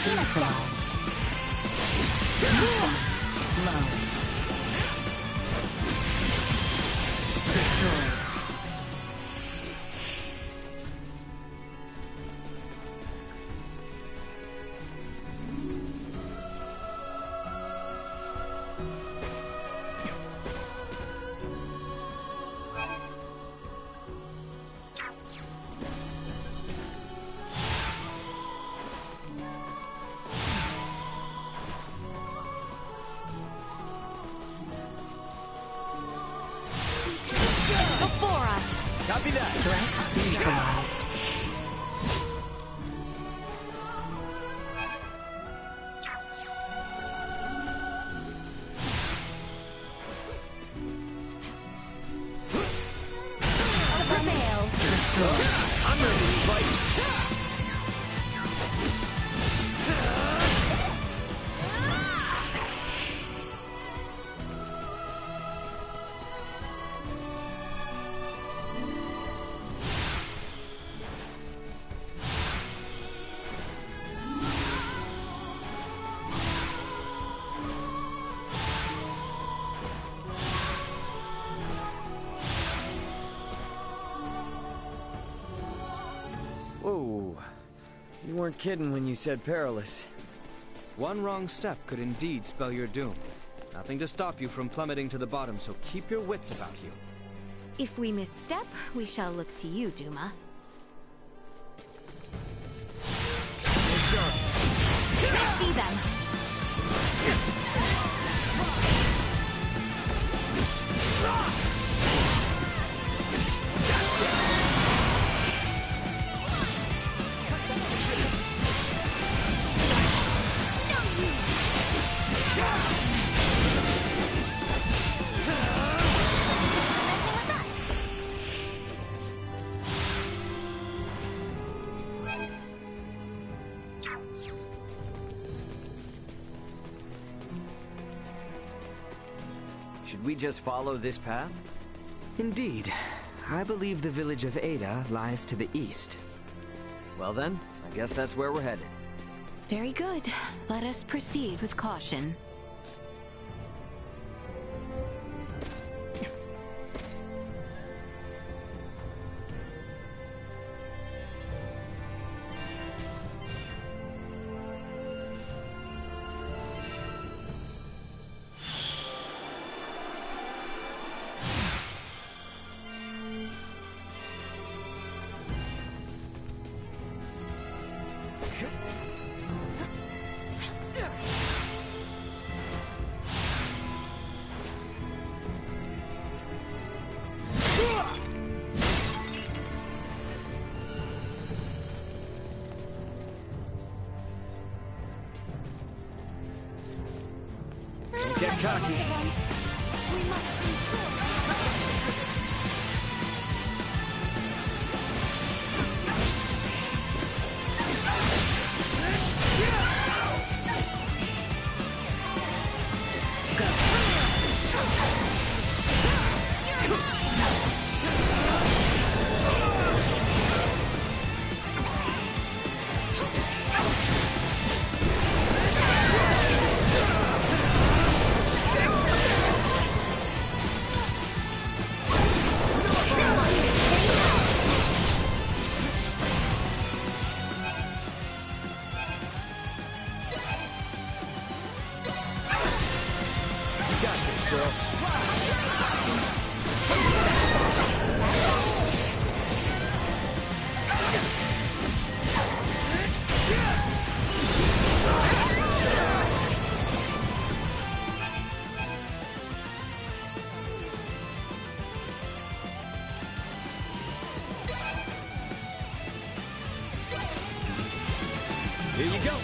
Neutralized. Defense low. Destroyed. Copy that. Threat neutralized. Prevail. Destroyed. I'm ready to fight. Whoa. You weren't kidding when you said perilous. One wrong step could indeed spell your doom. Nothing to stop you from plummeting to the bottom, so keep your wits about you. If we misstep, we shall look to you, Duma. I see them. Should we just follow this path? Indeed. I believe the village of Ada lies to the east. Well then, I guess that's where we're headed. Very good. Let us proceed with caution. Don't get cocky. We must control. Here you go.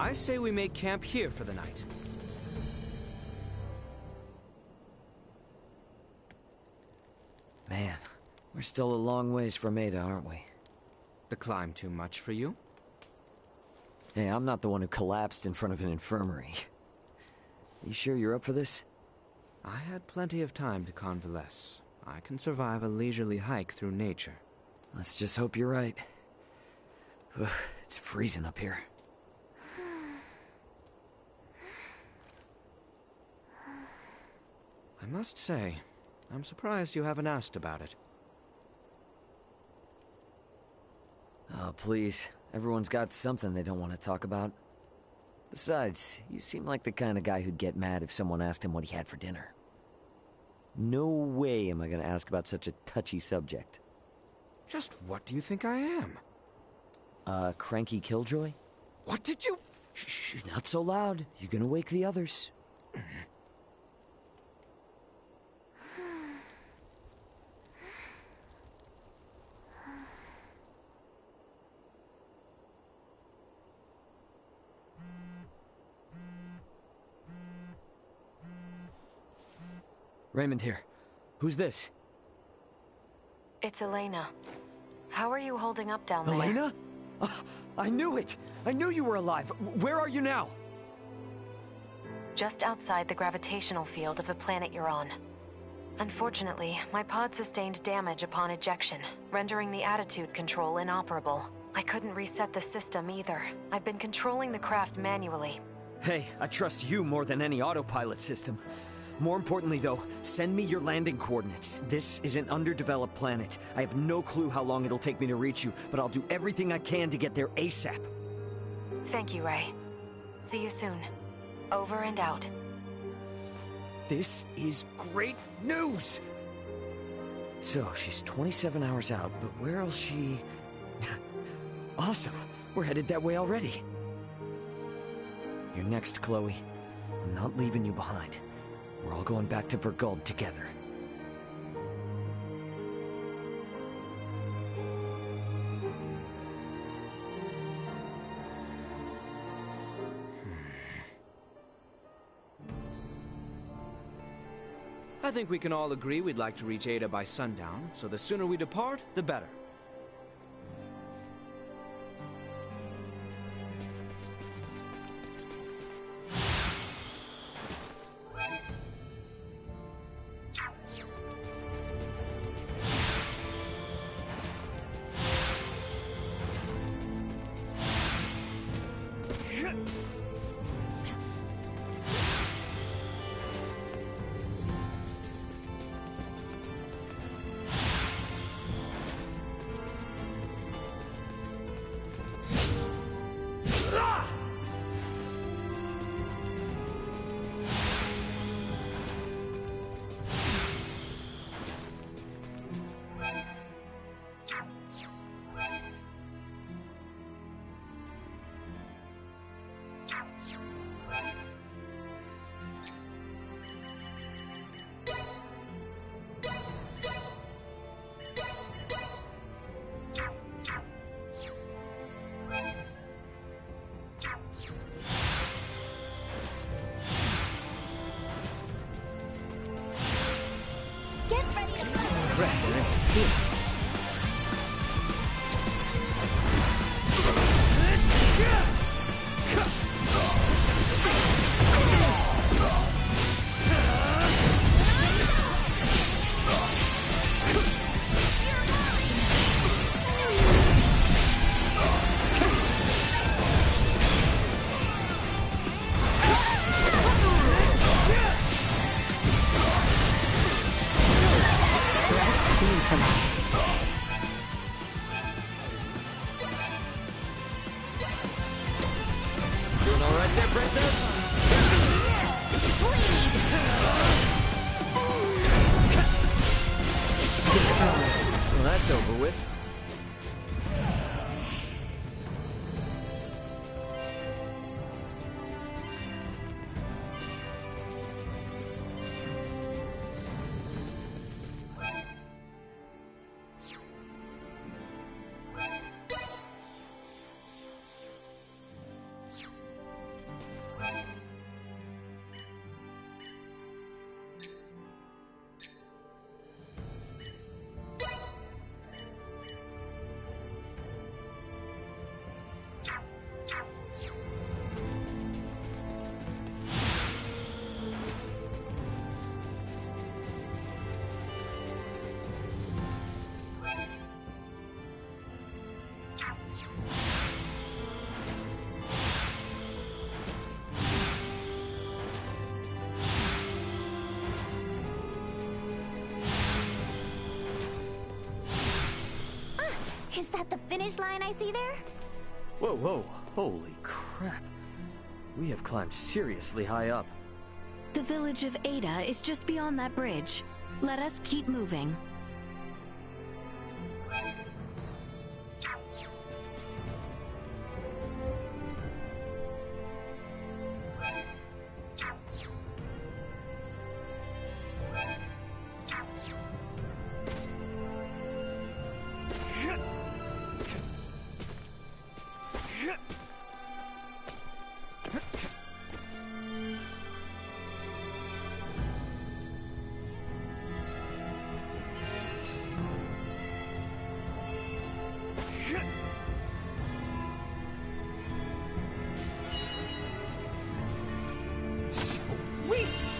I say we make camp here for the night. Man, we're still a long ways from Ada, aren't we? The climb too much for you? Hey, I'm not the one who collapsed in front of an infirmary. You sure you're up for this? I had plenty of time to convalesce. I can survive a leisurely hike through nature. Let's just hope you're right. Ugh, it's freezing up here. I must say, I'm surprised you haven't asked about it. Oh, please. Everyone's got something they don't want to talk about. Besides, you seem like the kind of guy who'd get mad if someone asked him what he had for dinner. No way am I gonna ask about such a touchy subject. Just what do you think I am? Cranky killjoy? What did you... Shh, not so loud. You're gonna wake the others. Raymond here. Who's this? It's Elena. How are you holding up down there? Elena? I knew it! I knew you were alive! Where are you now? Just outside the gravitational field of the planet you're on. Unfortunately, my pod sustained damage upon ejection, rendering the attitude control inoperable. I couldn't reset the system either. I've been controlling the craft manually. Hey, I trust you more than any autopilot system. More importantly, though, send me your landing coordinates. This is an underdeveloped planet. I have no clue how long it'll take me to reach you, but I'll do everything I can to get there ASAP. Thank you, Ray. See you soon. Over and out. This is great news! So, she's 27 hours out, but where else she... Awesome! We're headed that way already. You're next, Chloe. I'm not leaving you behind. We're all going back to Verguld together. I think we can all agree we'd like to reach Ada by sundown, so the sooner we depart, the better. Doing all right there, Princess? Well, that's over with. Is that the finish line I see there? Whoa, whoa, holy crap. We have climbed seriously high up. The village of Ada is just beyond that bridge. Let us keep moving. Sweet!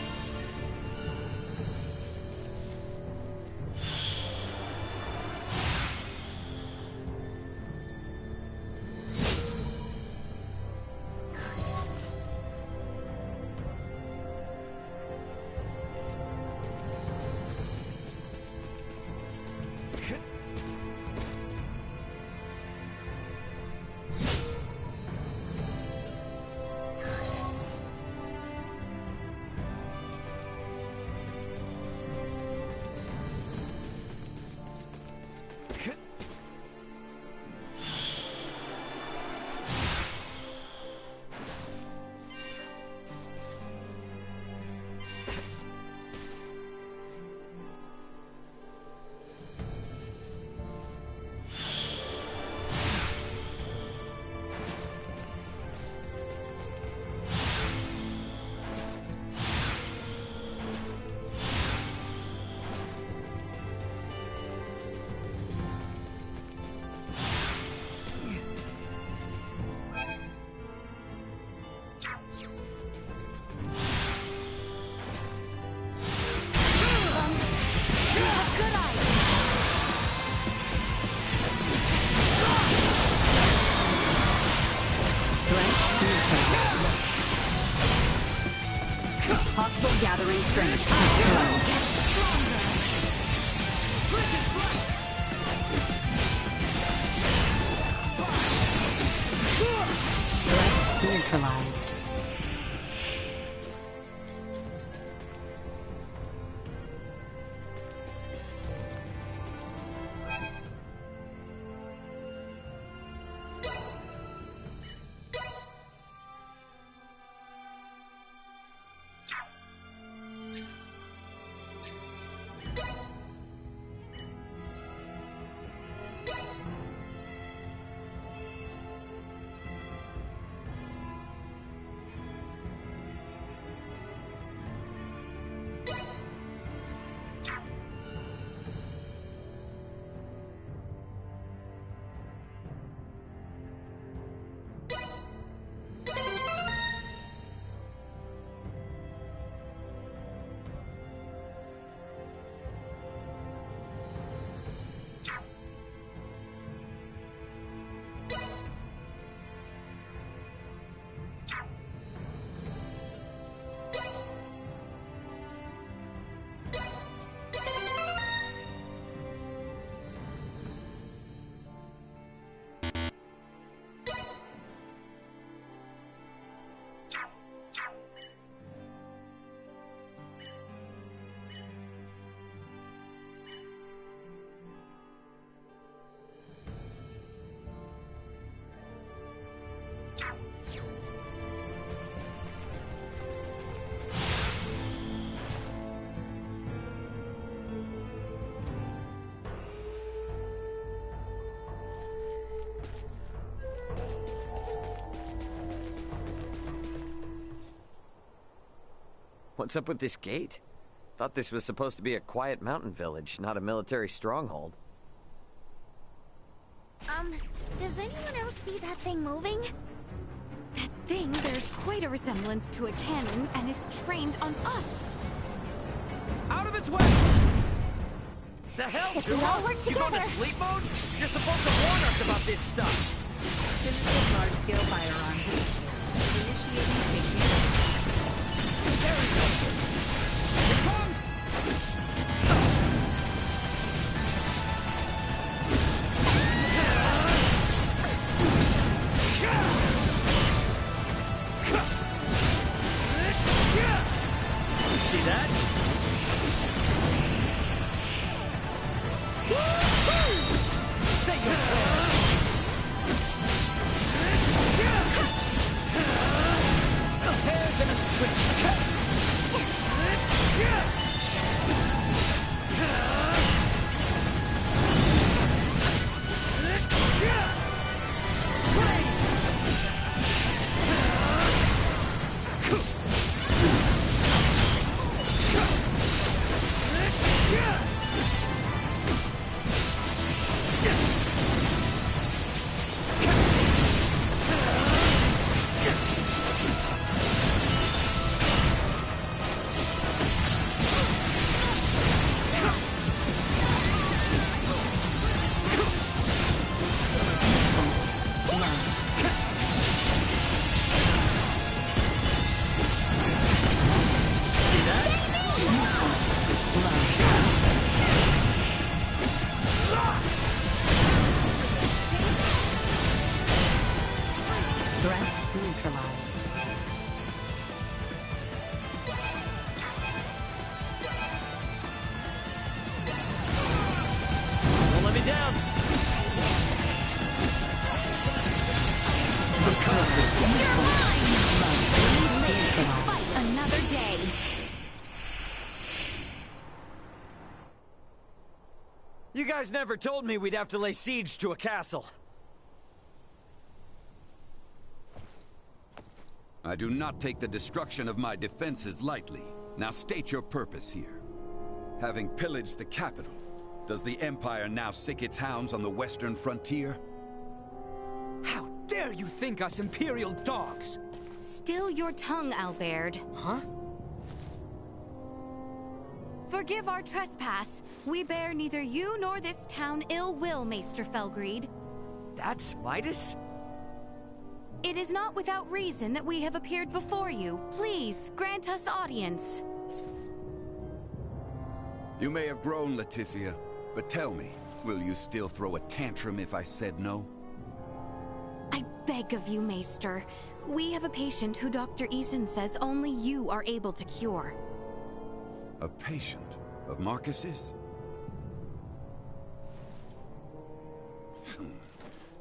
Possible gathering strength. Threat neutralized. What's up with this gate? Thought this was supposed to be a quiet mountain village, not a military stronghold. Does anyone else see that thing moving? That thing bears quite a resemblance to a cannon and is trained on us. Out of its way! The hell, If we all work You going to together. sleep mode? You're supposed to warn us about this stuff! Large-scale firearms. Initiating safety. There we go! Here comes! down. We made it to fight another day. You guys never told me we'd have to lay siege to a castle. I do not take the destruction of my defenses lightly. Now state your purpose here. Having pillaged the capital, does the Empire now sick its hounds on the western frontier? How dare you think us Imperial dogs? Still your tongue, Albert. Huh? Forgive our trespass. We bear neither you nor this town ill will, Maester Felgreed. That's Midas? It is not without reason that we have appeared before you. Please, grant us audience. You may have grown, Leticia, but tell me, will you still throw a tantrum if I said no? I beg of you, Maester. We have a patient who Dr. Eason says only you are able to cure. A patient of Marcus's?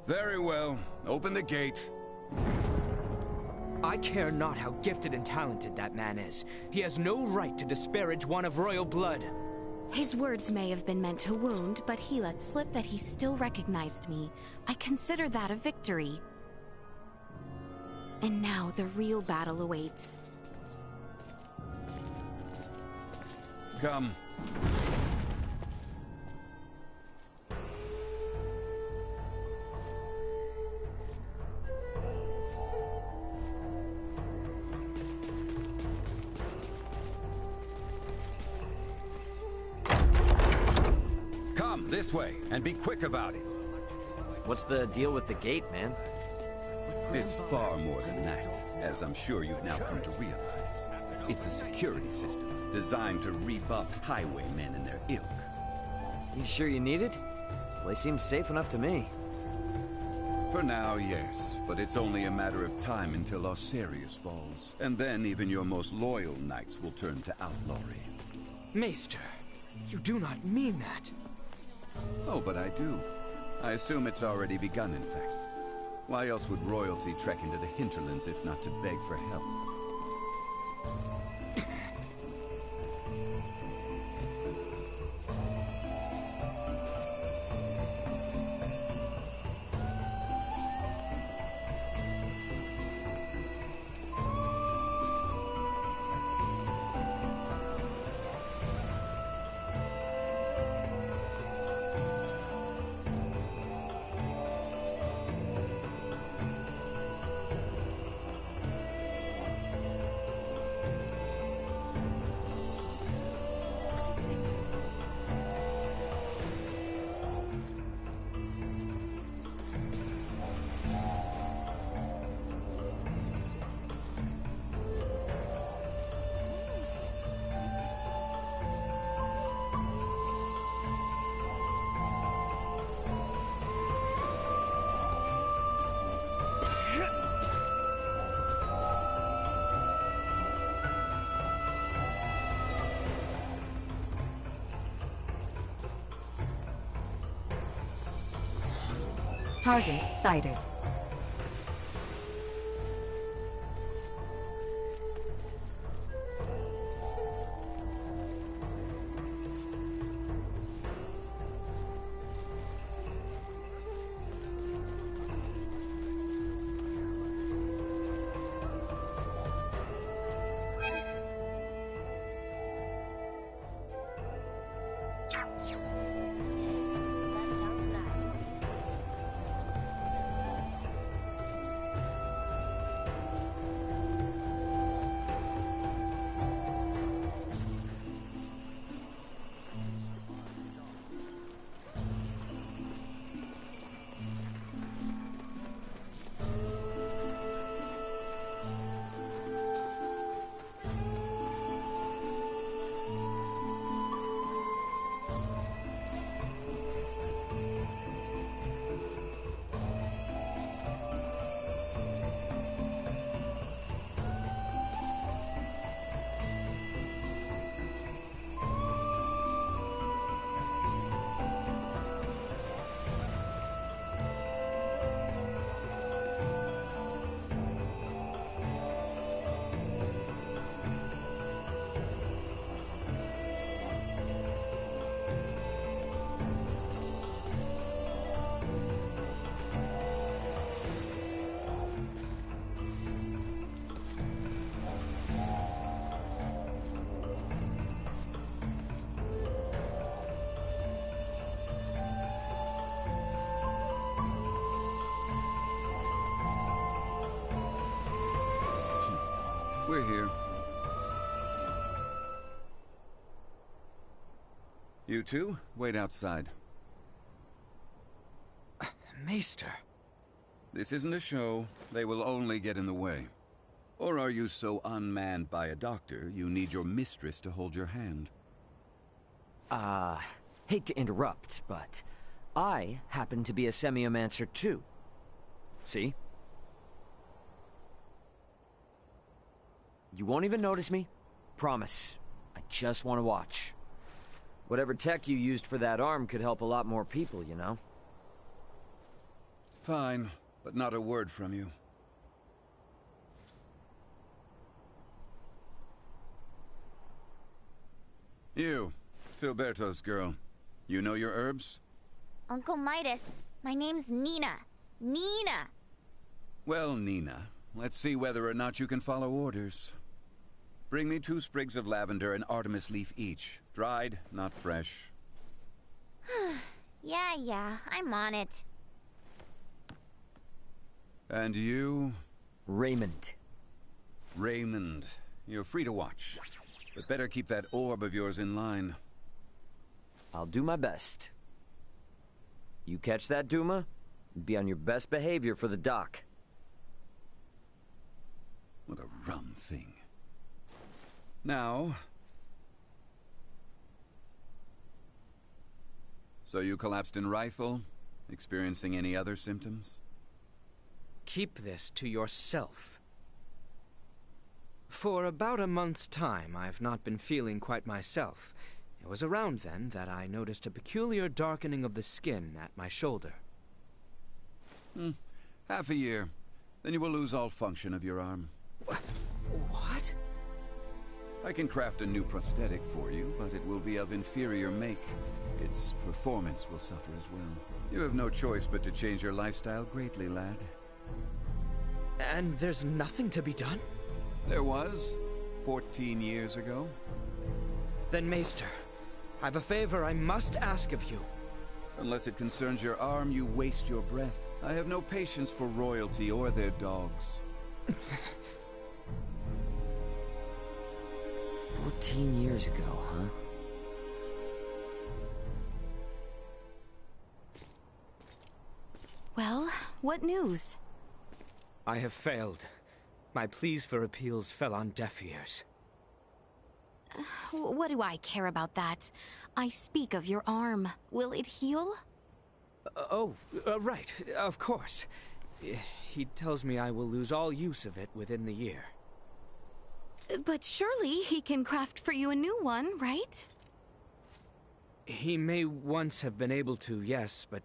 Very well. Open the gate. I care not how gifted and talented that man is. He has no right to disparage one of royal blood. His words may have been meant to wound, but he let slip that he still recognized me. I consider that a victory. And now the real battle awaits. Come. Come, this way, and be quick about it. What's the deal with the gate, man? It's far more than that, as I'm sure you've now come to realize. It's a security system designed to rebuff highwaymen and their ilk. You sure you need it? Place seems safe enough to me. For now, yes, but it's only a matter of time until Osirius falls. And then even your most loyal knights will turn to outlawry. Maester, you do not mean that. Oh, but I do. I assume it's already begun, in fact. Why else would royalty trek into the hinterlands if not to beg for help? Target sighted. We're here. You two, wait outside. Maester. This isn't a show. They will only get in the way. Or are you so unmanned by a doctor, you need your mistress to hold your hand? Hate to interrupt, but I happen to be a semiomancer too. See? You won't even notice me. Promise. I just want to watch. Whatever tech you used for that arm could help a lot more people, you know? Fine, but not a word from you. You, Filberto's girl. You know your herbs? Uncle Midas, my name's Nina. Nina! Well, Nina, let's see whether or not you can follow orders. Bring me 2 sprigs of lavender and Artemis leaf each. Dried, not fresh. Yeah, I'm on it. And you? Raymond. Raymond. You're free to watch. But better keep that orb of yours in line. I'll do my best. You catch that, Duma? Be on your best behavior for the doc. What a rum thing. Now... So you collapsed in Rifle? Experiencing any other symptoms? Keep this to yourself. For about a month's time, I've not been feeling quite myself. It was around then that I noticed a peculiar darkening of the skin at my shoulder. Half a year. Then you will lose all function of your arm. What? I can craft a new prosthetic for you, but it will be of inferior make. Its performance will suffer as well. You have no choice but to change your lifestyle greatly, lad. And there's nothing to be done? There was, 14 years ago. Then, Maester, I've a favor I must ask of you. Unless it concerns your arm, you waste your breath. I have no patience for royalty or their dogs. 14 years ago, huh? Well, what news? I have failed. My pleas for appeals fell on deaf ears. What do I care about that? I speak of your arm. Will it heal? Right, of course. He tells me I will lose all use of it within the year. But surely he can craft for you a new one, right? He may once have been able to, yes, but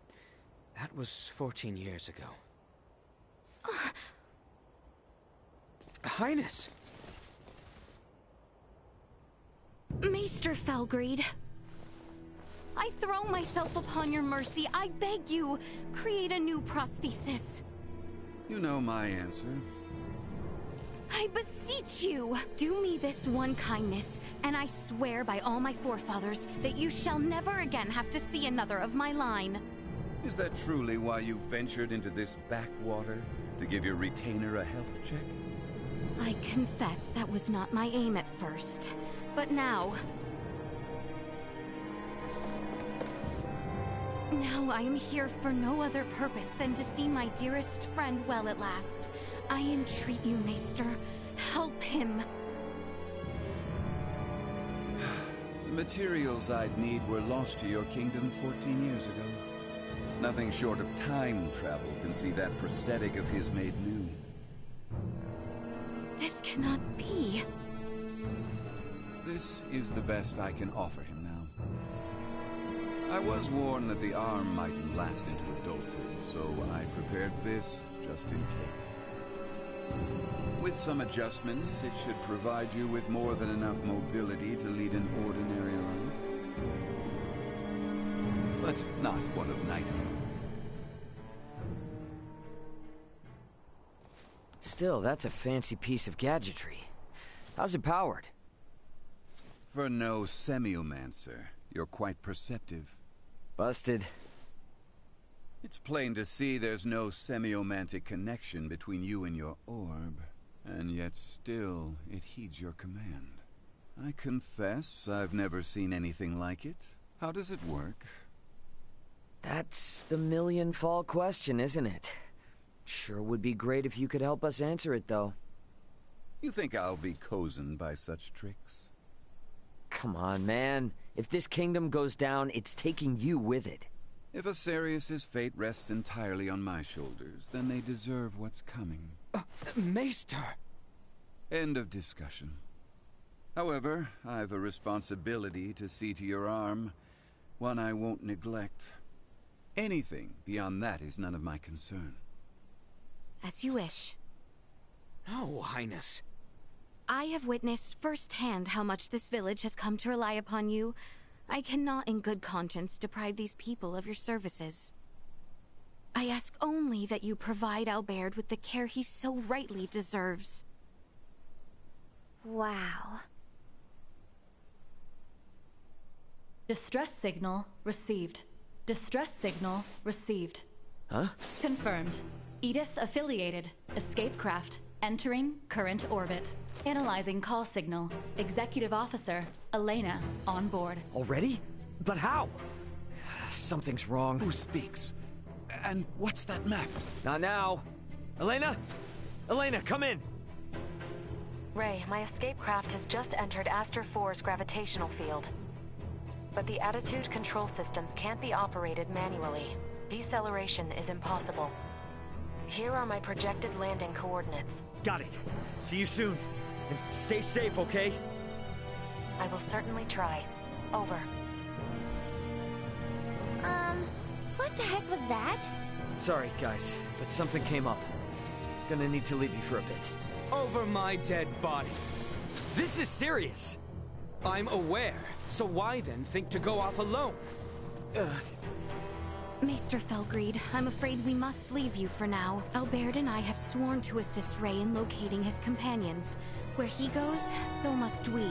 that was 14 years ago. Highness! Maester Felgreed, I throw myself upon your mercy. I beg you, create a new prosthesis. You know my answer. I beseech you, do me this one kindness, and I swear by all my forefathers that you shall never again have to see another of my line. Is that truly why you ventured into this backwater? To give your retainer a health check? I confess that was not my aim at first, but now I am here for no other purpose than to see my dearest friend well at last. I entreat you, Maester, help him. The materials I'd need were lost to your kingdom 14 years ago. Nothing short of time travel can see that prosthetic of his made new. This cannot be. This is the best I can offer him now. I was warned that the arm mightn't last into adulthood, so I prepared this just in case. With some adjustments, it should provide you with more than enough mobility to lead an ordinary life. But not one of knighthood. Still, that's a fancy piece of gadgetry. How's it powered? For no semiomancer, you're quite perceptive. Busted. It's plain to see there's no semiomantic connection between you and your orb. and yet still it heeds your command. I confess I've never seen anything like it. How does it work? That's the million-fall question, isn't it? Sure would be great if you could help us answer it, though. You think I'll be cozened by such tricks? Come on, man. If this kingdom goes down, it's taking you with it. If Asarius' fate rests entirely on my shoulders, then they deserve what's coming. Maester! End of discussion. However, I've a responsibility to see to your arm, one I won't neglect. Anything beyond that is none of my concern. As you wish. No, Highness. I have witnessed firsthand how much this village has come to rely upon you. I cannot in good conscience deprive these people of your services. I ask only that you provide Albert with the care he so rightly deserves. Wow. Distress signal received. Distress signal received. Huh? Confirmed. Edis affiliated. Escape craft. Entering current orbit. Analyzing call signal. Executive Officer Elena on board. Already? But how? Something's wrong. Who speaks? And what's that map? Not now. Elena? Elena, come in! Ray, my escape craft has just entered Aster 4's gravitational field. But the attitude control systems can't be operated manually. Deceleration is impossible. Here are my projected landing coordinates. Got it. See you soon. And stay safe, okay? I will certainly try. Over. What the heck was that? Sorry, guys, but something came up. Gonna need to leave you for a bit. Over my dead body. This is serious! I'm aware, so why then think to go off alone? Maester Felgreed, I'm afraid we must leave you for now. Albert and I have sworn to assist Ray in locating his companions. Where he goes, so must we.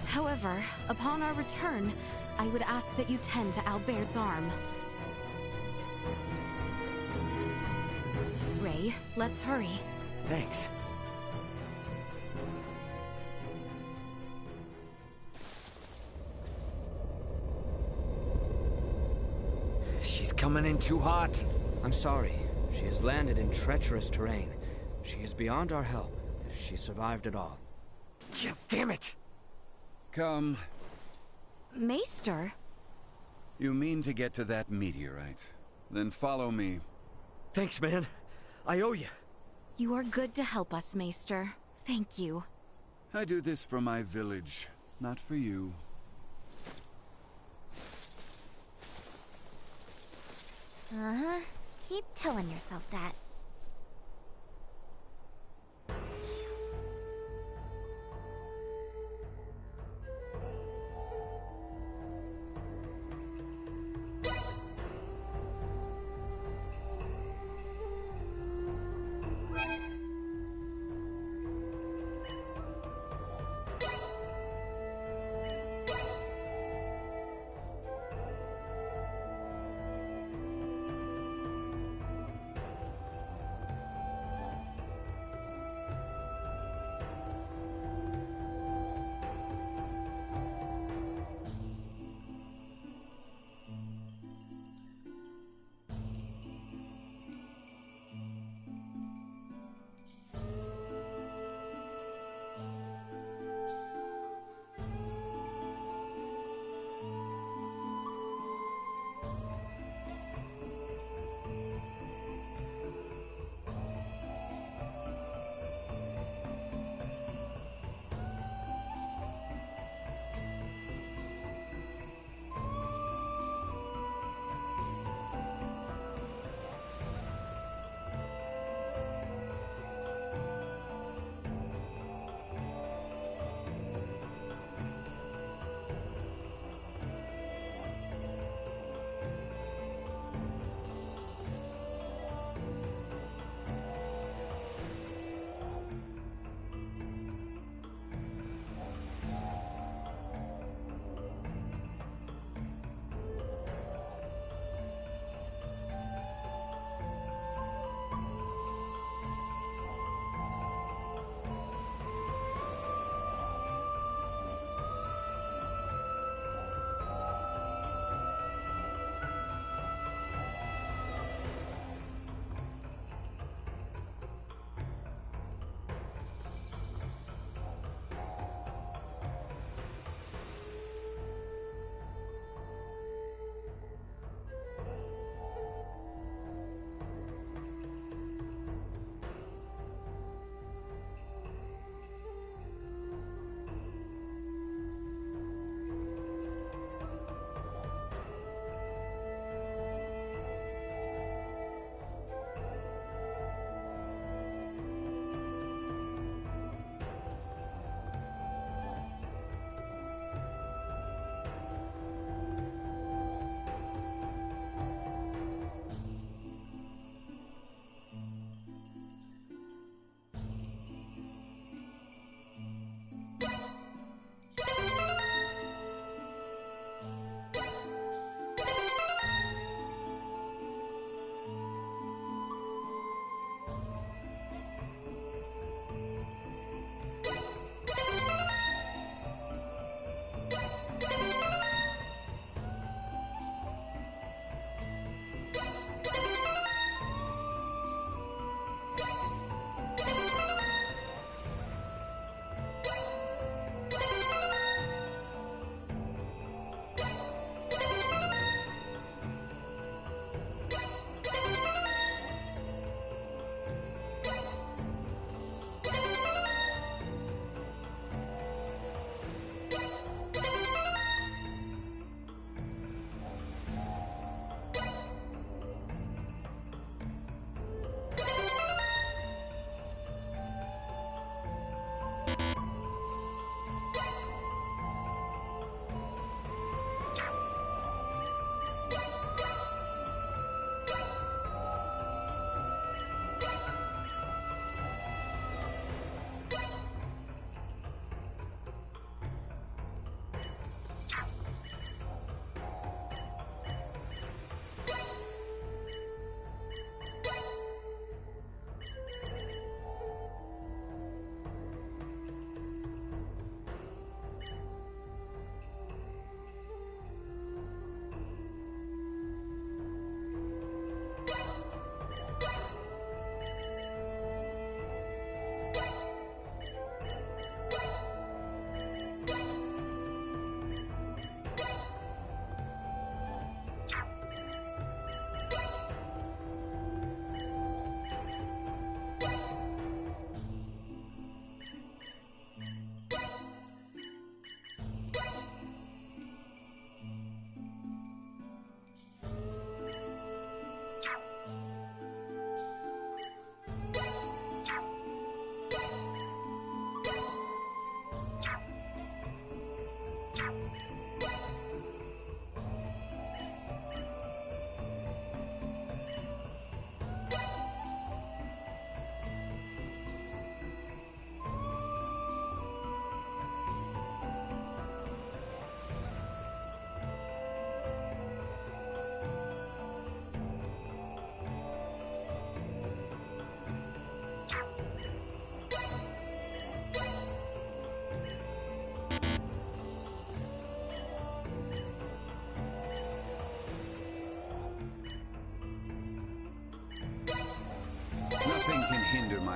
However, upon our return, I would ask that you tend to Albert's arm. Ray, let's hurry. Thanks. She's coming in too hot. I'm sorry. She has landed in treacherous terrain. She is beyond our help, if she survived at all. Yeah, damn it! Come. Maester? You mean to get to that meteorite? Then follow me. Thanks, man. I owe you. You are good to help us, Maester. Thank you. I do this for my village, not for you. Uh-huh. Keep telling yourself that.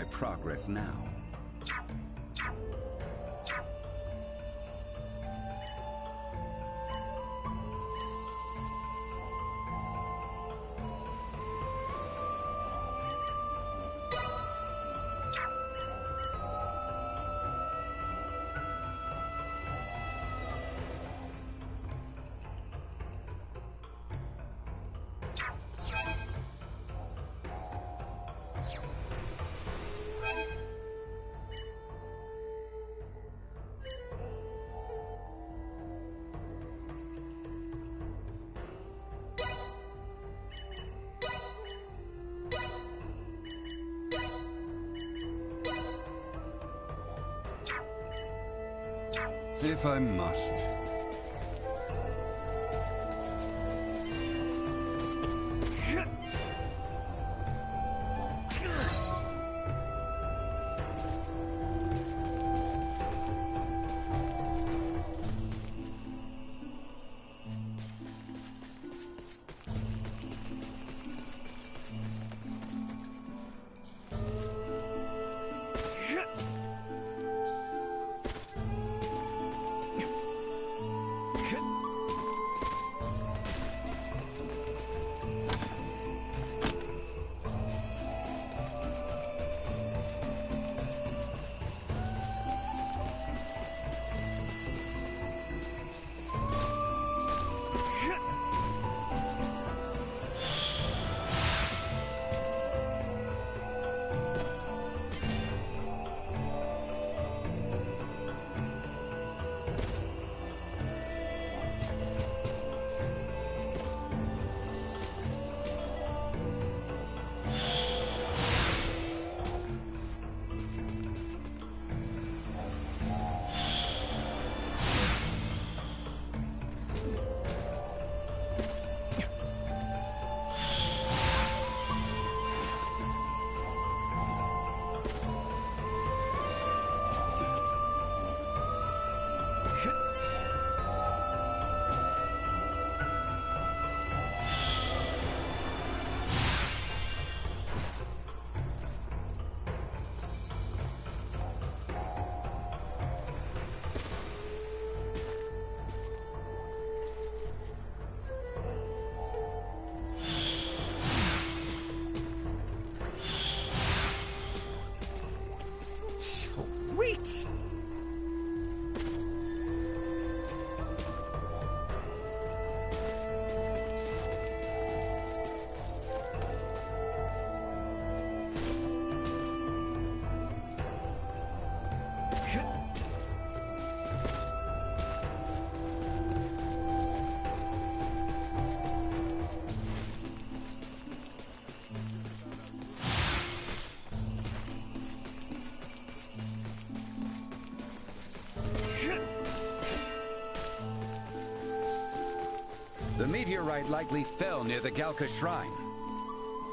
my progress now. If I must. Sweet! The meteorite likely fell near the Galka Shrine.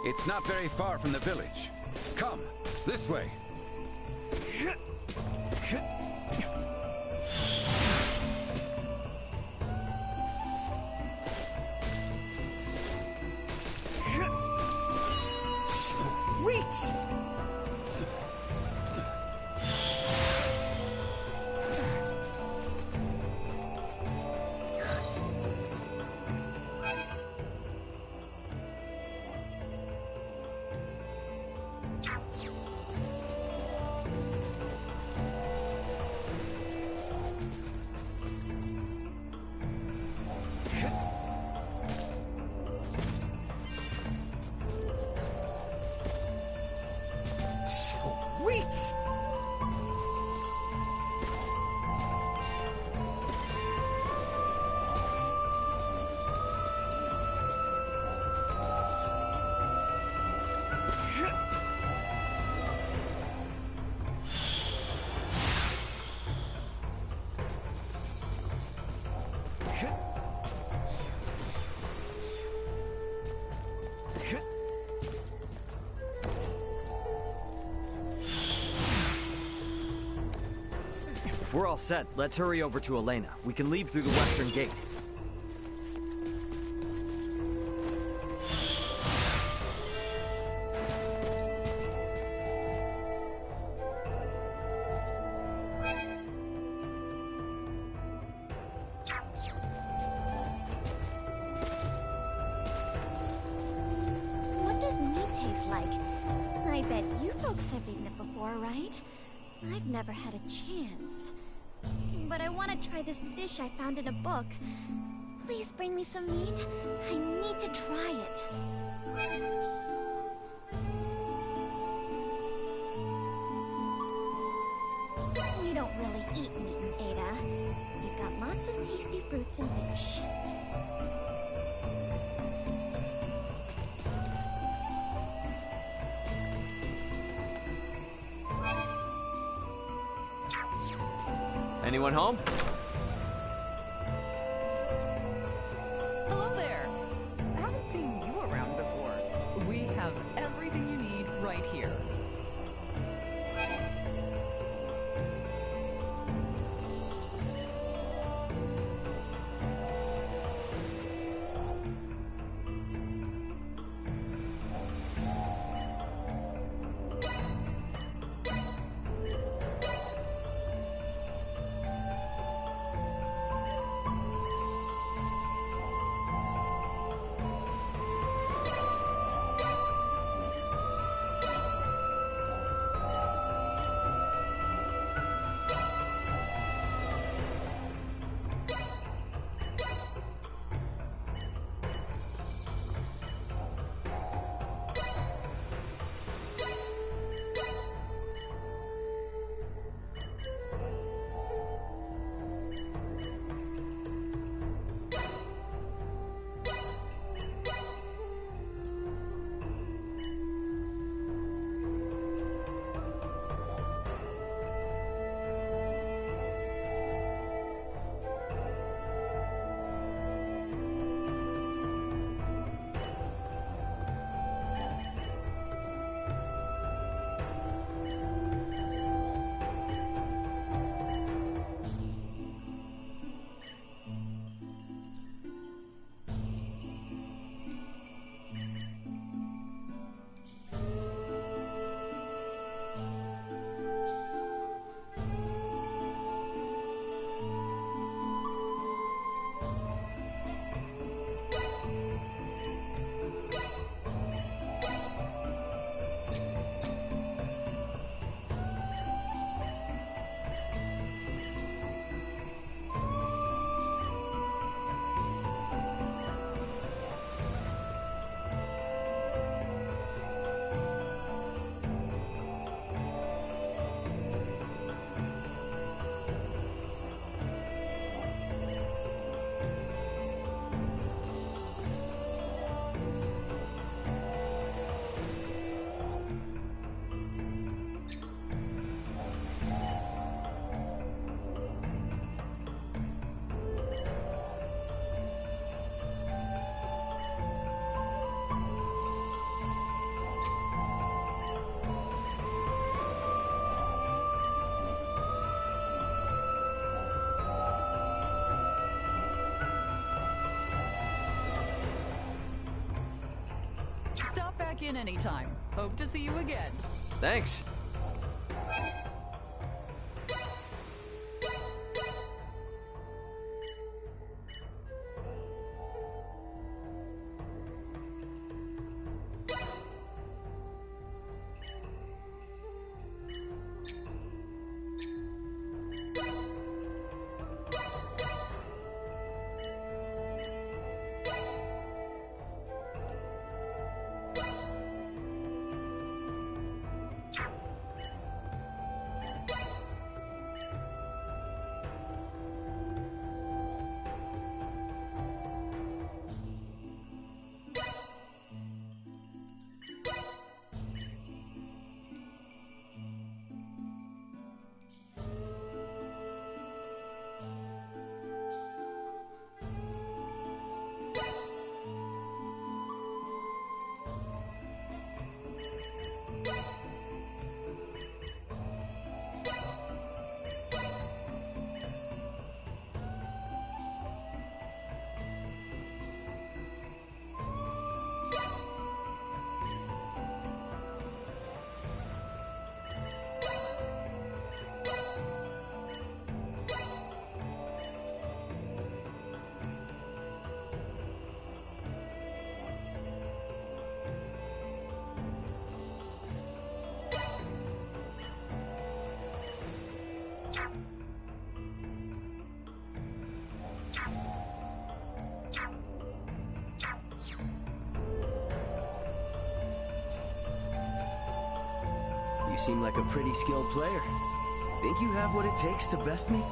It's not very far from the village. Come, this way. Sweet! Sweet! If we're all set, let's hurry over to Elena. We can leave through the western gate. bet you folks have eaten it before, right? I've never had a chance. But I want to try this dish I found in a book. Please bring me some meat. I need to try it. We don't really eat meat in Ada. We've got lots of tasty fruits and fish. Anyone home? Hello there. I haven't seen you around before. We have everything you need right here. Stop back in anytime. Hope to see you again. Thanks. seem like a pretty skilled player. Think you have what it takes to best me?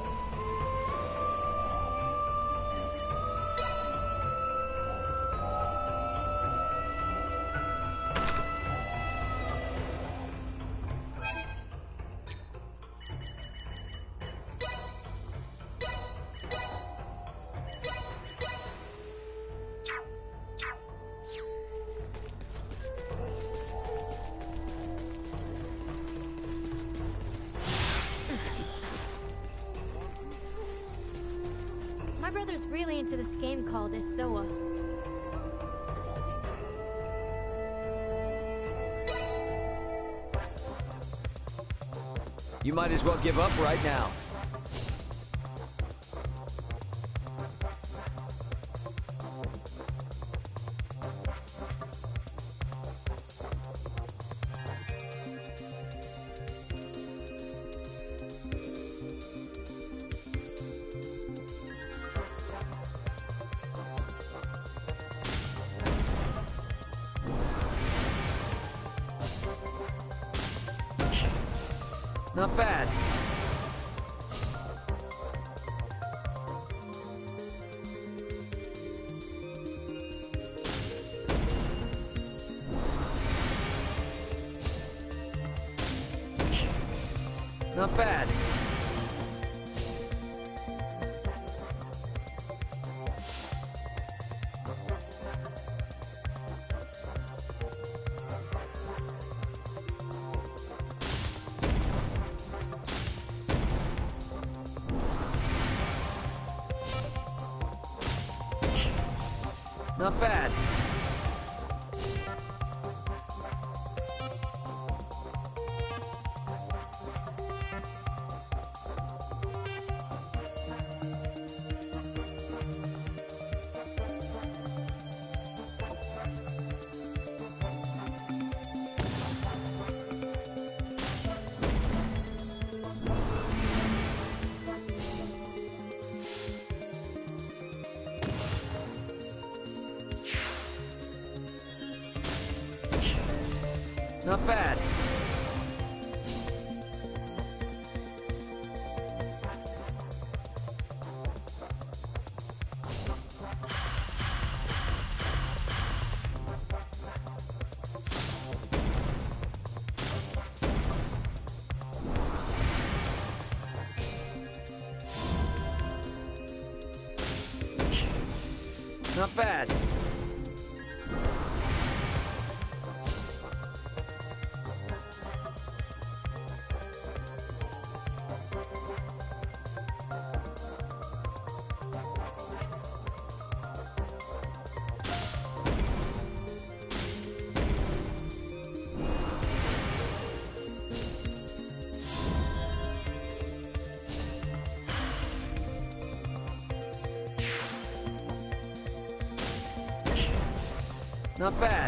My brother's really into this game called Isoa. You might as well give up right now. Not bad. Not bad. Not bad. Not bad. Not bad. Not bad.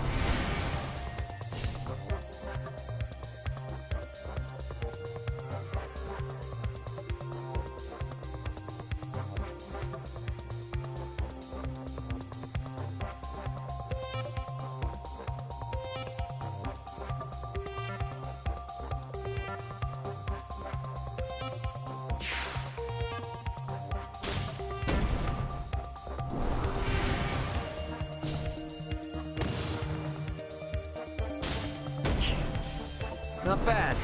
Not bad.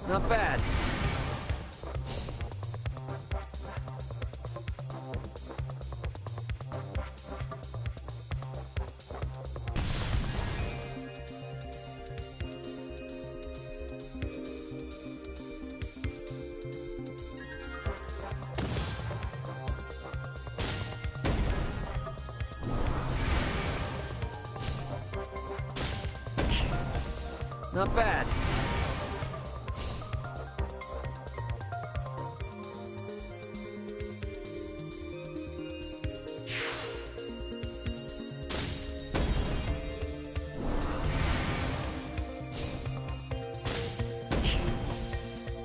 Not bad. Not bad.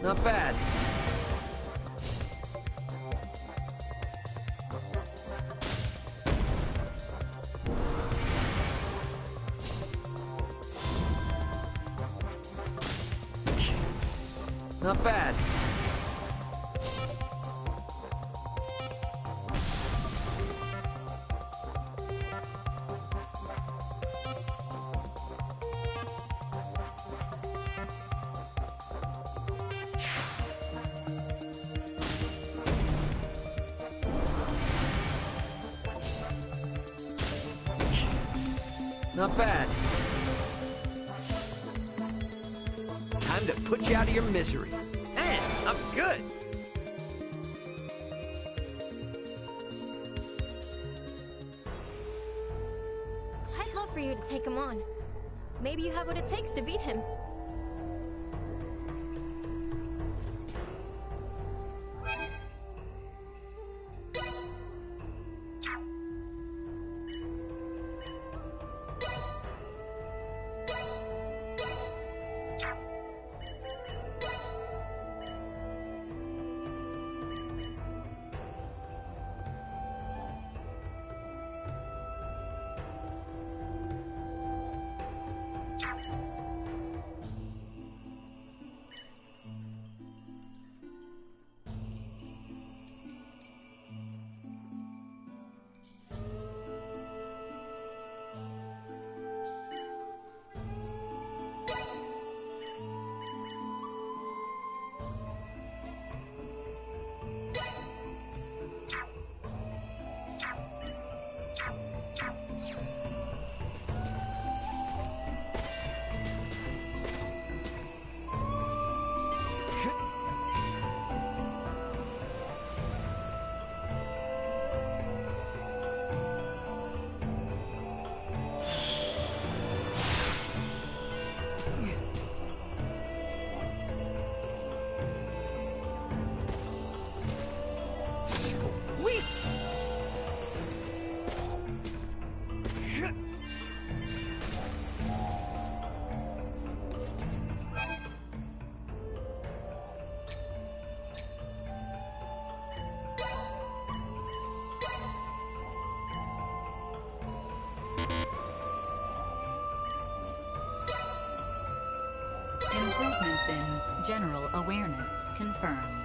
Not bad. Not bad. Not bad. Time to put you out of your misery. Man, I'm good. I'd love for you to take him on. Maybe you have what it takes to beat him. Improvements in general awareness confirmed.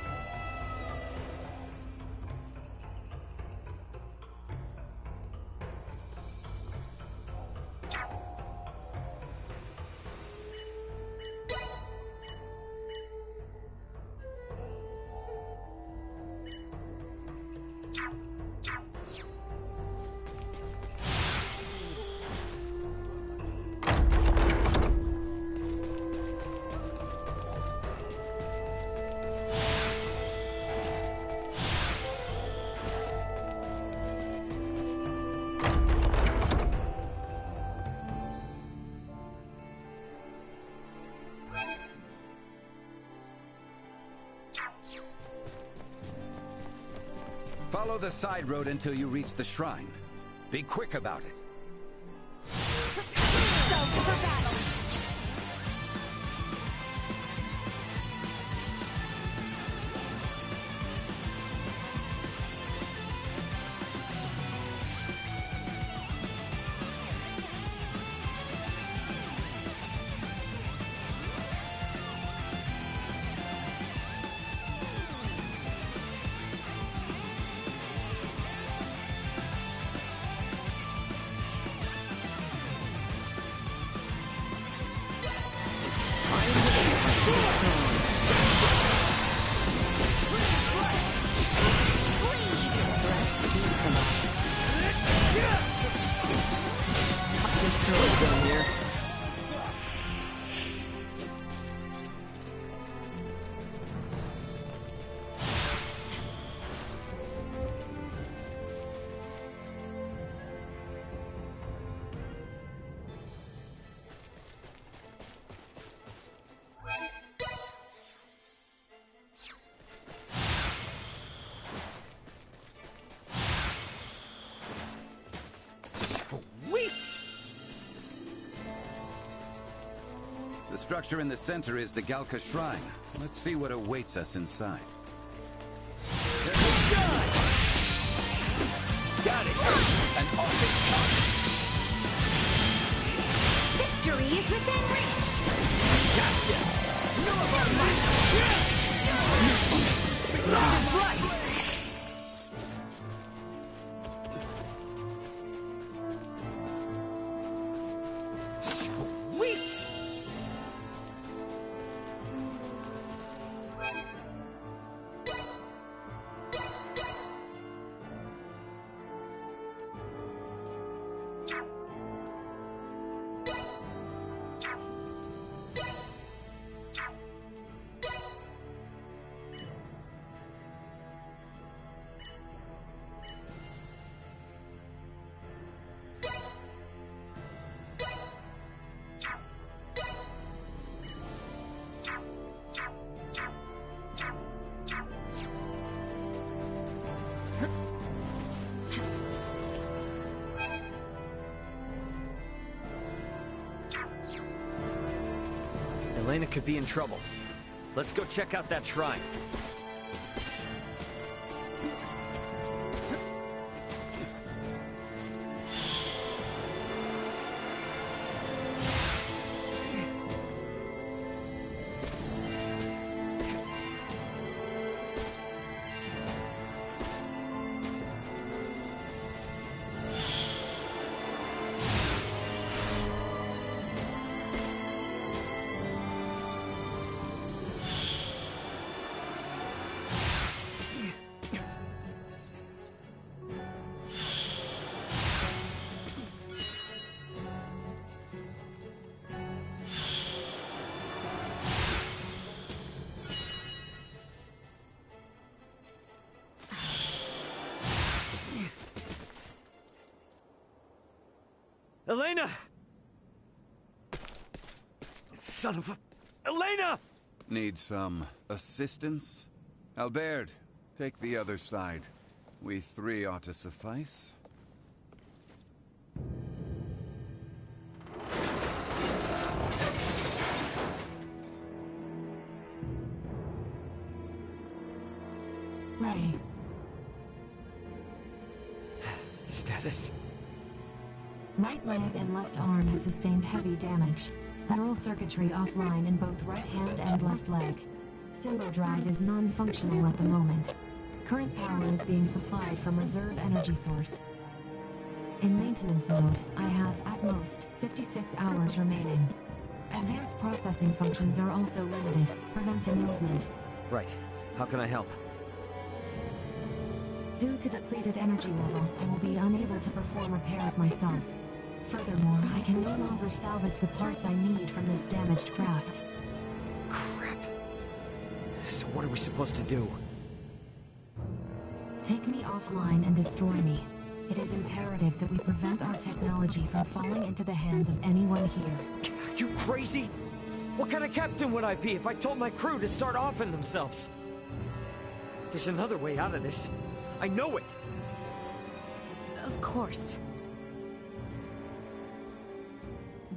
Follow the side road until you reach the shrine. Be quick about it. Yourselves for battle! The structure in the center is the Galka Shrine. Let's see what awaits us inside. Got it! And off it comes! Victory is within reach! Gotcha! No more might! Right! Sweet! Elena could be in trouble. Let's go check out that shrine. Elena! Son of a... Elena! Need some assistance? Albert, take the other side. We three ought to suffice. Ray. Status? Right leg and left arm have sustained heavy damage. Neural circuitry offline in both right hand and left leg. Symbol drive is non-functional at the moment. Current power is being supplied from reserve energy source. In maintenance mode, I have, at most, 56 hours remaining. Advanced processing functions are also limited, preventing movement. Right. How can I help? Due to depleted energy levels, I will be unable to perform repairs myself. Furthermore, I can no longer salvage the parts I need from this damaged craft. Crap. So what are we supposed to do? Take me offline and destroy me. It is imperative that we prevent our technology from falling into the hands of anyone here. Are you crazy? What kind of captain would I be if I told my crew to start offing themselves? There's another way out of this. I know it! Of course.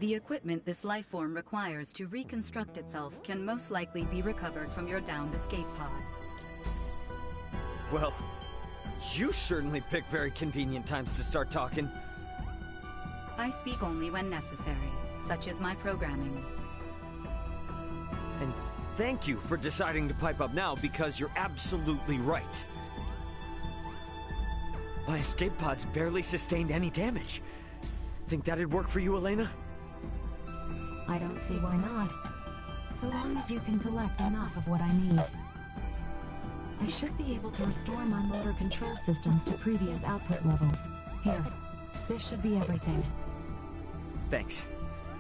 The equipment this life form requires to reconstruct itself can most likely be recovered from your downed escape pod. Well, you certainly pick very convenient times to start talking. I speak only when necessary. Such is my programming. And thank you for deciding to pipe up now, because you're absolutely right. My escape pods barely sustained any damage. Think that'd work for you, Elena? I don't see why not. So long as you can collect enough of what I need. I should be able to restore my motor control systems to previous output levels. Here, this should be everything. Thanks.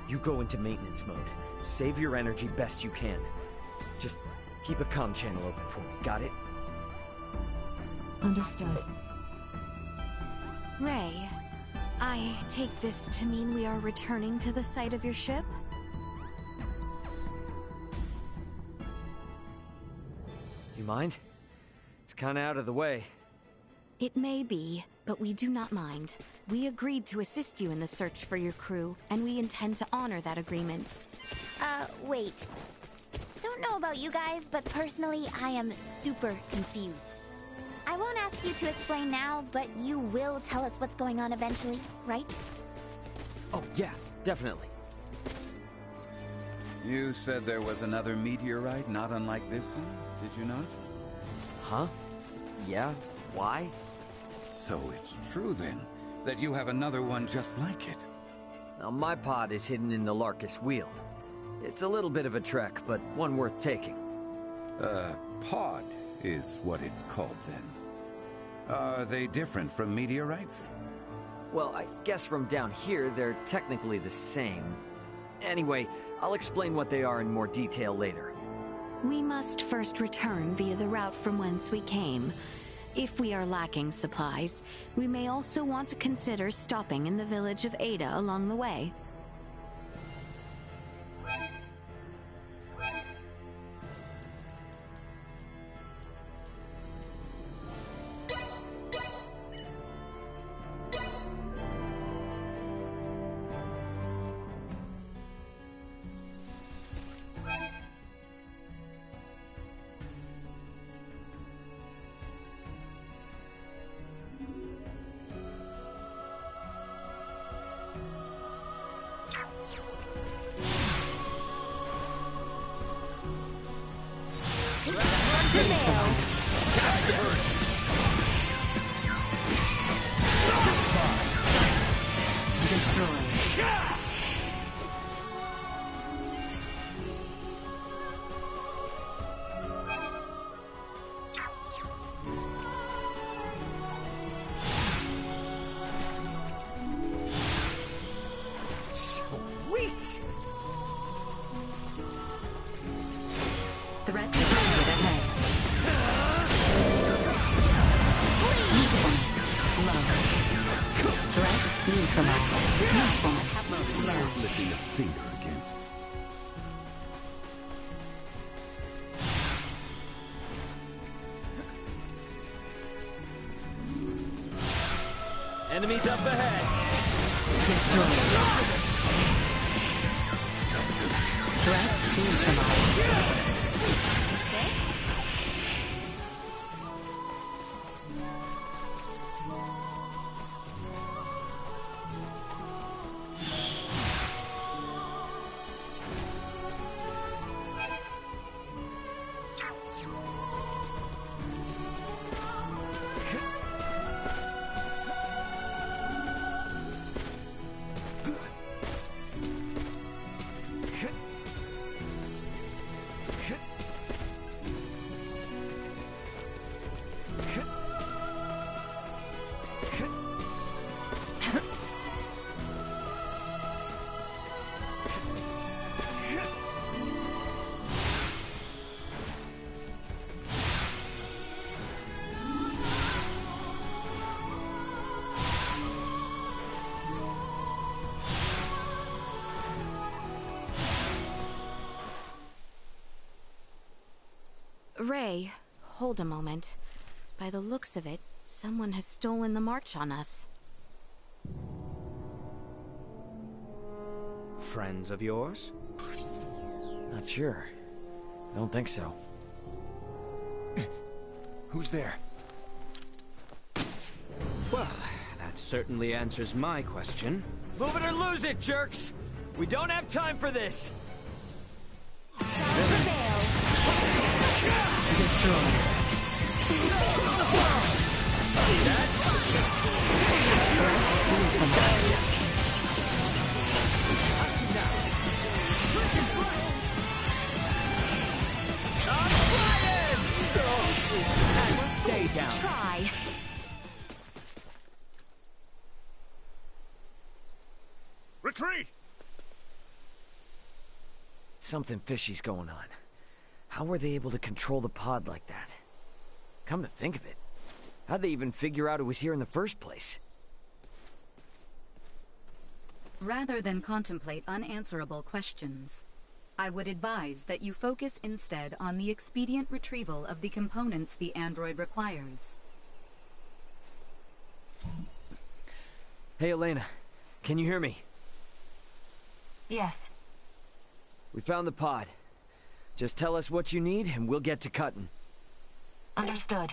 You go into maintenance mode. Save your energy best you can. Just keep a comm channel open for me, got it? Understood. Ray, I take this to mean we are returning to the site of your ship? You mind? It's kinda out of the way. It may be, but we do not mind. We agreed to assist you in the search for your crew, and we intend to honor that agreement. Wait. Don't know about you guys, but personally, I am super confused. I won't ask you to explain now, but you will tell us what's going on eventually, right? Oh, yeah, definitely. You said there was another meteorite not unlike this one, did you not? Huh? Yeah? Why? So it's true then, that you have another one just like it. Now, my pod is hidden in the Larkus Weald. It's a little bit of a trek, but one worth taking. Pod is what it's called then. Are they different from meteorites? Well, I guess from down here, they're technically the same. Anyway, I'll explain what they are in more detail later. We must first return via the route from whence we came. If we are lacking supplies, we may also want to consider stopping in the village of Ada along the way. Threat detected ahead. Usefulness low. Threat neutralized. Usefulness low. Lifting a finger against. Enemies up ahead. Destroyed. Threat neutralized. Ray, hold a moment. By the looks of it, someone has stolen the march on us. Friends of yours? Not sure. I don't think so. Who's there? Well, that certainly answers my question. Move it or lose it, jerks! We don't have time for this! Destroyed. See that? Stay down. Try. Retreat! Something fishy's going on. How were they able to control the pod like that? Come to think of it, how'd they even figure out it was here in the first place? Rather than contemplate unanswerable questions, I would advise that you focus instead on the expedient retrieval of the components the android requires. Hey, Elena. Can you hear me? Yes. We found the pod. Just tell us what you need and we'll get to cutting. Understood.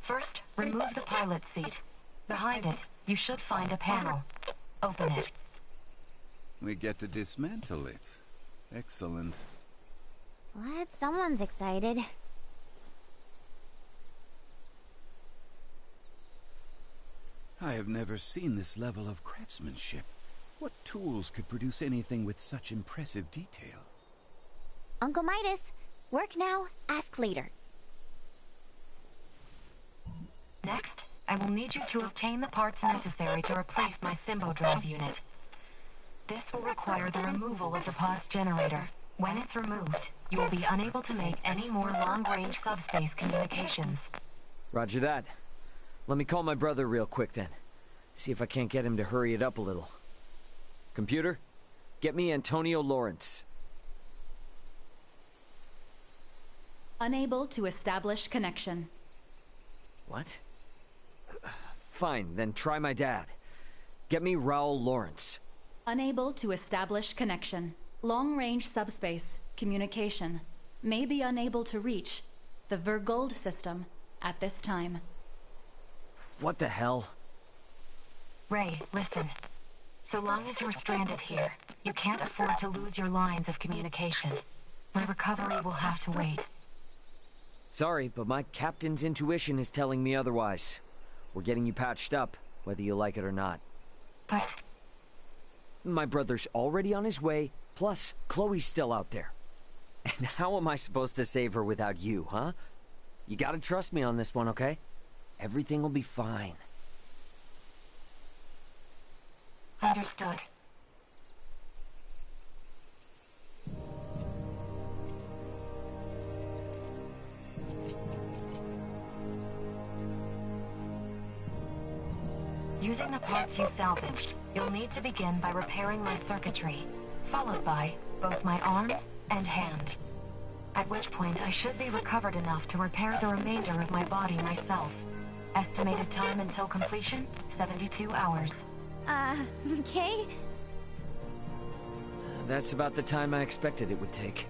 First, remove the pilot's seat. Behind it, you should find a panel. Open it. We get to dismantle it. Excellent. What? Someone's excited. I have never seen this level of craftsmanship. What tools could produce anything with such impressive detail? Uncle Midas, work now, ask later. Next, I will need you to obtain the parts necessary to replace my Symbo drive unit. This will require the removal of the pod's generator. When it's removed, you will be unable to make any more long-range subspace communications. Roger that. Let me call my brother real quick then. See if I can't get him to hurry it up a little. Computer, get me Antonio Lawrence. Unable to establish connection. What? Fine, then try my dad. Get me Raul Lawrence. Unable to establish connection. Long-range subspace communication. May be unable to reach the Vergold system at this time. What the hell? Ray, listen. So long as you're stranded here, you can't afford to lose your lines of communication. My recovery will have to wait. Sorry, but my captain's intuition is telling me otherwise. We're getting you patched up, whether you like it or not. But... my brother's already on his way, plus Chloe's still out there. And how am I supposed to save her without you, huh? You gotta trust me on this one, okay? Everything will be fine. Understood. Using the parts you salvaged, you'll need to begin by repairing my circuitry, followed by both my arm and hand. At which point I should be recovered enough to repair the remainder of my body myself. Estimated time until completion, 72 hours. Okay? That's about the time I expected it would take.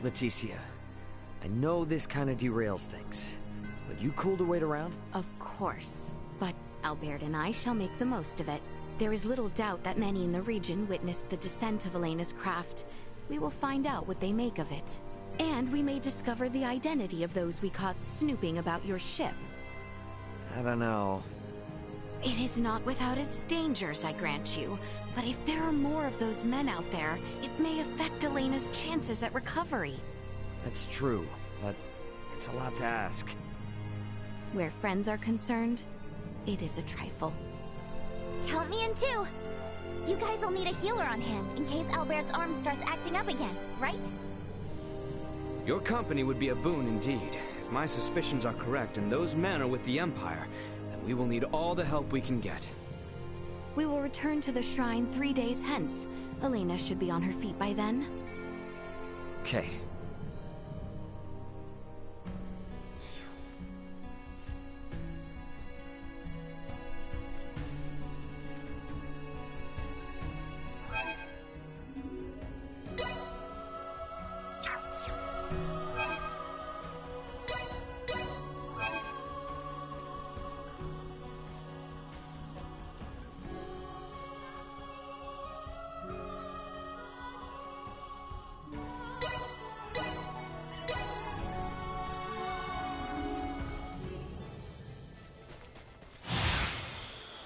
Leticia, I know this kind of derails things, but you cool to wait around? Of course. But Albert and I shall make the most of it. There is little doubt that many in the region witnessed the descent of Elena's craft. We will find out what they make of it. And we may discover the identity of those we caught snooping about your ship. I don't know. It is not without its dangers, I grant you. But if there are more of those men out there, it may affect Elena's chances at recovery. That's true, but it's a lot to ask. Where friends are concerned, it is a trifle. Count me in too! You guys will need a healer on hand in case Albert's arm starts acting up again, right? Your company would be a boon indeed. If my suspicions are correct and those men are with the Empire, then we will need all the help we can get. We will return to the shrine 3 days hence. Elena should be on her feet by then. Okay.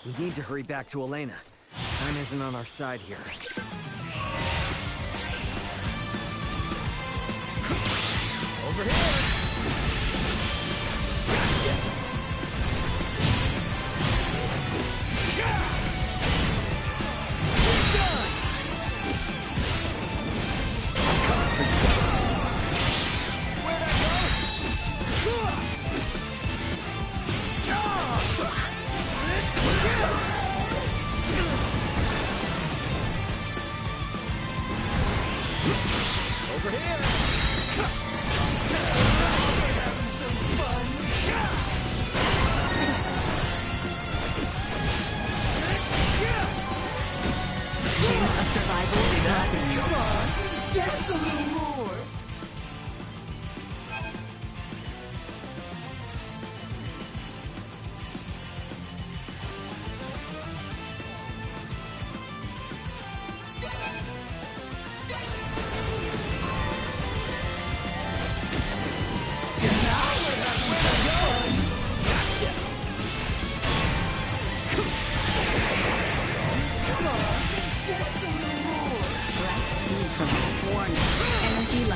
We need to hurry back to Elena. Time isn't on our side here. Over here! Gotcha! Over here! Chance of survival is 9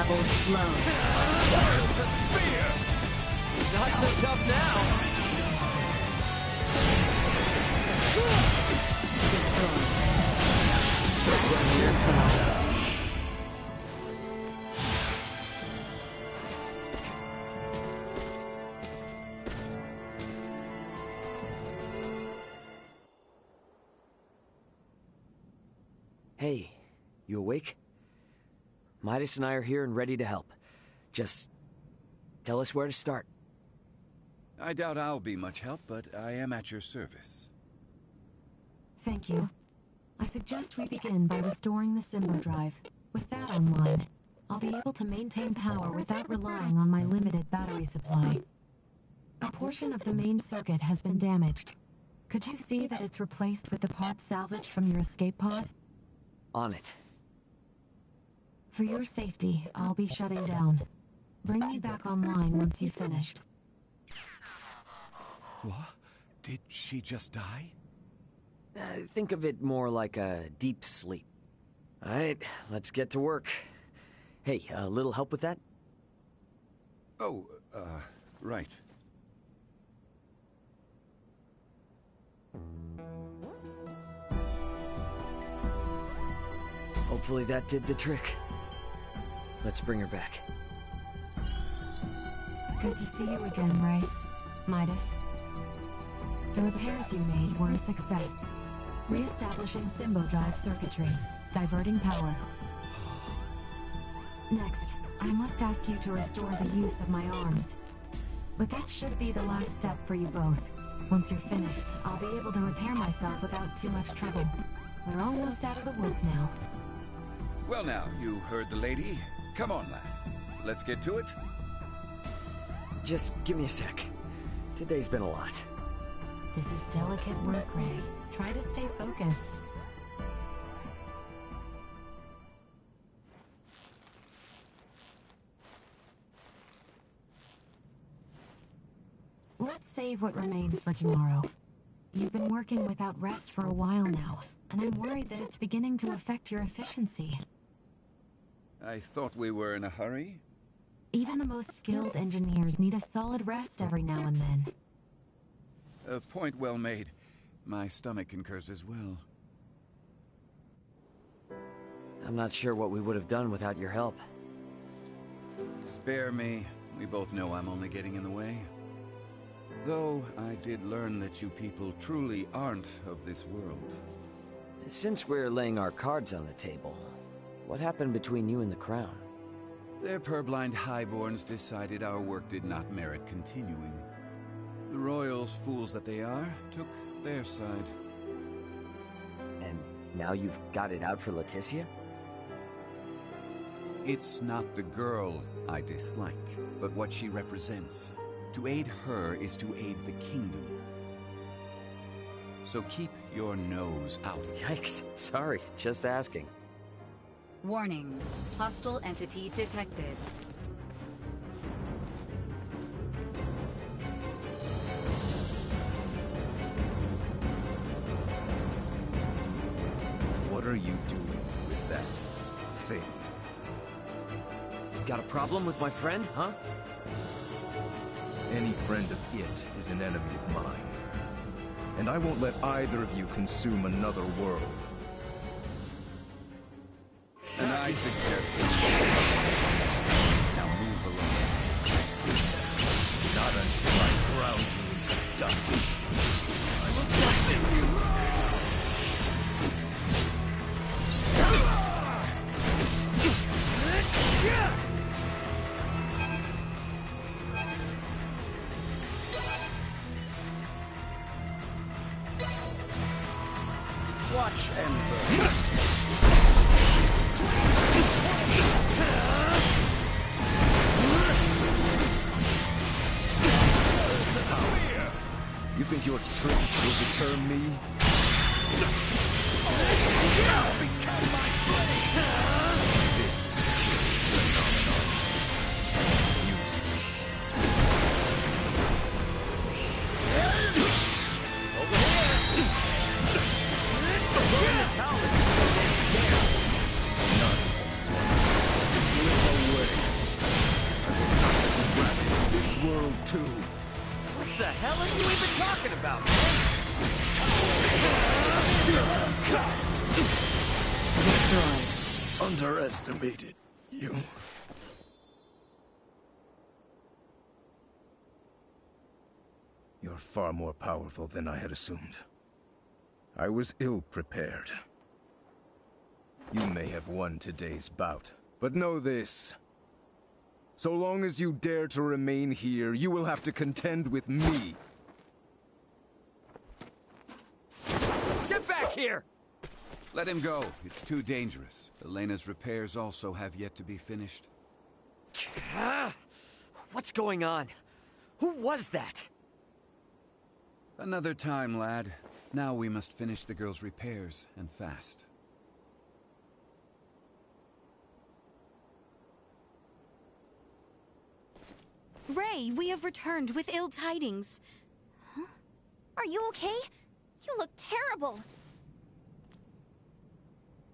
levels low. To spear! Not so tough now! Destroyed. Neutralized. Hey, you awake? Midas and I are here and ready to help. Just tell us where to start. I doubt I'll be much help, but I am at your service. Thank you. I suggest we begin by restoring the Symbo drive. With that online, I'll be able to maintain power without relying on my limited battery supply. A portion of the main circuit has been damaged. Could you see that it's replaced with the parts salvaged from your escape pod? On it. For your safety, I'll be shutting down. Bring me back online once you've finished. What? Did she just die? Think of it more like a deep sleep. Alright, let's get to work. Hey, a little help with that? Oh, right. Hopefully that did the trick. Let's bring her back. Good to see you again, Ray. Midas. The repairs you made were a success. Re-establishing Symbo drive circuitry, diverting power. Next, I must ask you to restore the use of my arms. But that should be the last step for you both. Once you're finished, I'll be able to repair myself without too much trouble. We're almost out of the woods now. Well now, you heard the lady. Come on, lad. Let's get to it. Just give me a sec. Today's been a lot. This is delicate work, Ray. Try to stay focused. Let's save what remains for tomorrow. You've been working without rest for a while now, and I'm worried that it's beginning to affect your efficiency. I thought we were in a hurry. Even the most skilled engineers need a solid rest every now and then. A point well made. My stomach concurs as well. I'm not sure what we would have done without your help. Spare me. We both know I'm only getting in the way. Though I did learn that you people truly aren't of this world. Since we're laying our cards on the table, what happened between you and the Crown? Their purblind highborns decided our work did not merit continuing. The royals, fools that they are, took their side. And now you've got it out for Leticia? It's not the girl I dislike, but what she represents. To aid her is to aid the kingdom. So keep your nose out of it. Yikes. Sorry, just asking. Warning. Hostile entity detected. What are you doing with that thing? Got a problem with my friend, huh? Any friend of it is an enemy of mine. And I won't let either of you consume another world. And I suggest now move along. Not until I ground you into dust. I will poison you! Watch and burn. You think your tricks will deter me? Become my blade! This phenomenon. Useless. Over here! Throw in the towel if you're so damn scared. None. Slip away. too. What the hell are you even talking about, man? Underestimated you. You're far more powerful than I had assumed. I was ill-prepared. You may have won today's bout, but know this. So long as you dare to remain here, you will have to contend with me. Get back here! Let him go. It's too dangerous. Elena's repairs also have yet to be finished. What's going on? Who was that? Another time, lad. Now we must finish the girl's repairs, and fast. Ray, we have returned with ill tidings. Huh? Are you okay? You look terrible.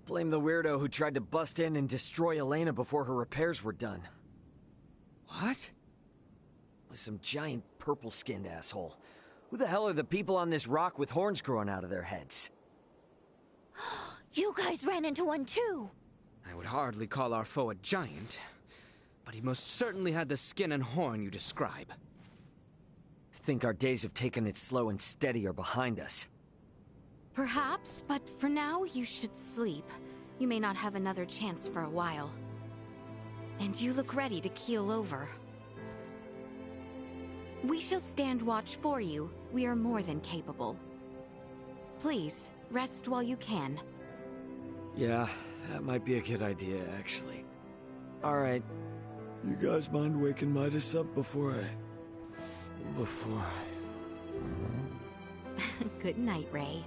Blame the weirdo who tried to bust in and destroy Elena before her repairs were done. What? It was some giant purple-skinned asshole. Who the hell are the people on this rock with horns growing out of their heads? You guys ran into one too! I would hardly call our foe a giant, but he most certainly had the skin and horn you describe. I think our days of taking it slow and steady are behind us. Perhaps, but for now, you should sleep. You may not have another chance for a while. And you look ready to keel over. We shall stand watch for you. We are more than capable. Please, rest while you can. Yeah, that might be a good idea, actually. Alright. You guys mind waking Midas up before I... Good night, Ray.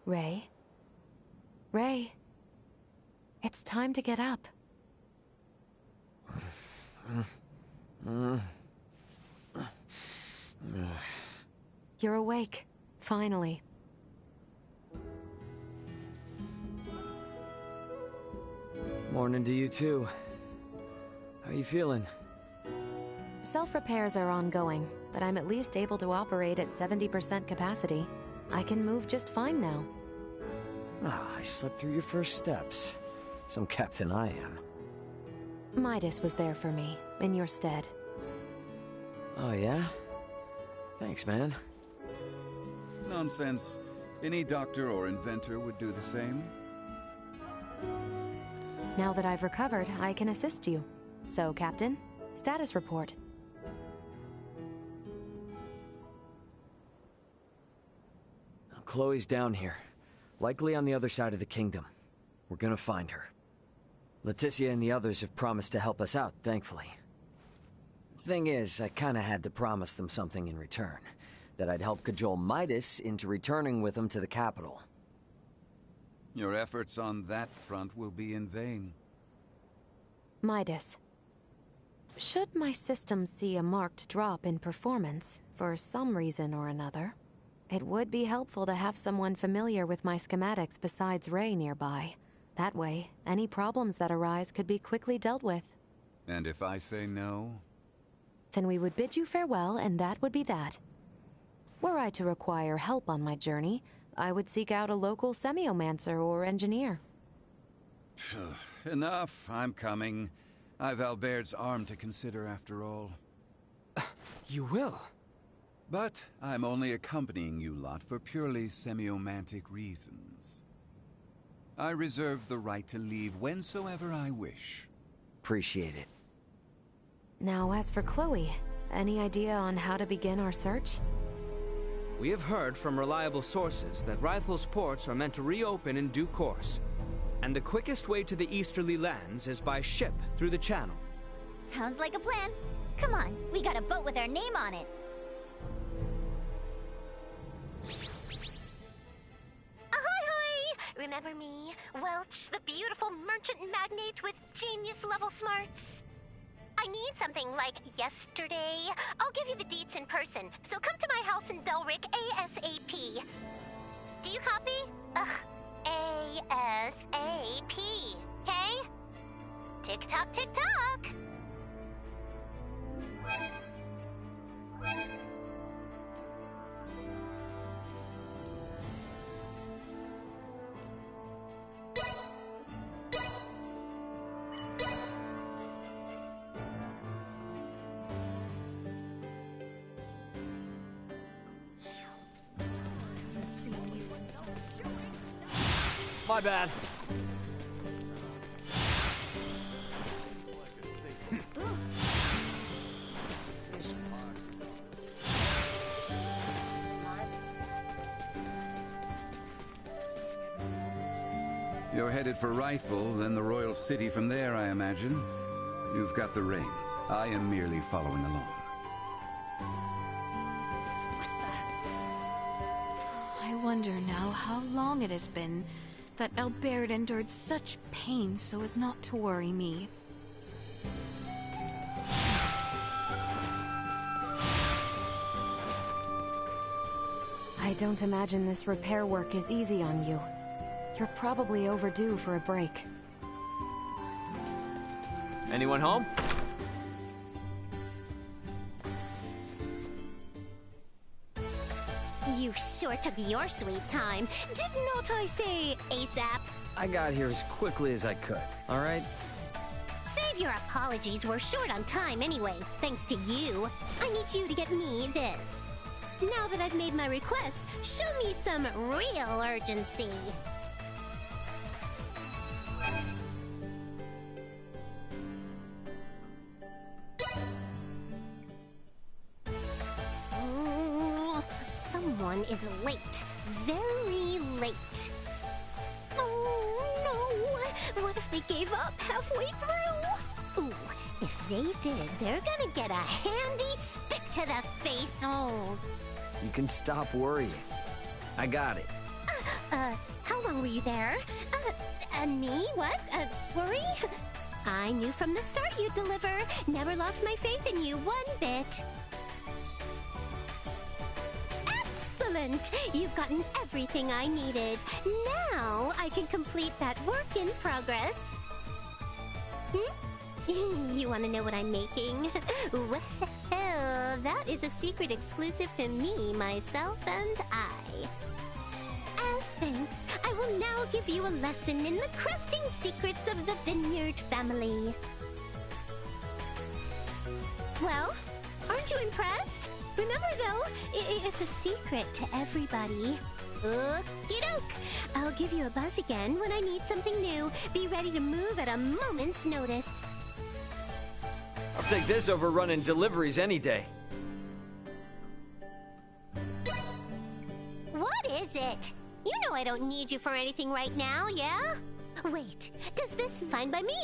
Ray? Ray? It's time to get up. You're awake, finally. Morning to you too. How you feeling? Self-repairs are ongoing, but I'm at least able to operate at 70% capacity. I can move just fine now. Ah, I slept through your first steps. Some captain I am. Midas was there for me, in your stead. Oh yeah? Thanks, man. Nonsense. Any doctor or inventor would do the same. Now that I've recovered, I can assist you. So, Captain, status report. Chloe's down here. Likely on the other side of the kingdom. We're gonna find her. Leticia and the others have promised to help us out, thankfully. Thing is, I kinda had to promise them something in return. That I'd help cajole Midas into returning with them to the capital. Your efforts on that front will be in vain. Midas. Should my system see a marked drop in performance, for some reason or another, it would be helpful to have someone familiar with my schematics besides Ray nearby. That way, any problems that arise could be quickly dealt with. And if I say no? Then we would bid you farewell, and that would be that. Were I to require help on my journey, I would seek out a local semiomancer or engineer. Enough, I'm coming. I've Albert's arm to consider after all. You will? But I'm only accompanying you lot for purely semiomantic reasons. I reserve the right to leave whensoever I wish. Appreciate it. Now, as for Chloe, any idea on how to begin our search? We have heard from reliable sources that Rythel's ports are meant to reopen in due course. And the quickest way to the easterly lands is by ship through the channel. Sounds like a plan. Come on, we got a boat with our name on it. Remember me, Welch, the beautiful merchant magnate with genius-level smarts? I need something like yesterday. I'll give you the deets in person, so come to my house in Belric ASAP. Do you copy? Ugh, okay? Tick-tock, tick-tock! My bad. You're headed for Rifle, then the Royal City from there, I imagine. You've got the reins. I am merely following along. I wonder now how long it has been that Albert endured such pain so as not to worry me. I don't imagine this repair work is easy on you. You're probably overdue for a break. Anyone home? You sure took your sweet time. Did not I say ASAP? I got here as quickly as I could, alright? Save your apologies, we're short on time anyway, thanks to you. I need you to get me this. Now that I've made my request, show me some real urgency. Someone is late. Very late. Oh no! What if they gave up halfway through? Ooh, if they did, they're gonna get a handy stick to the face. Oh. You can stop worrying. I got it. How long were you there? Me? What? Worry? I knew from the start you'd deliver. Never lost my faith in you one bit. Excellent! You've gotten everything I needed. Now I can complete that work in progress. You want to know what I'm making? Well, that is a secret exclusive to me, myself, and I. As thanks, I will now give you a lesson in the crafting secrets of the Vineyard family. Well, aren't you impressed? Remember, though, it's a secret to everybody. Okey-doke! I'll give you a buzz again when I need something new. Be ready to move at a moment's notice. I'll take this over running deliveries any day. What is it? You know I don't need you for anything right now, yeah? Wait, does this fine by me?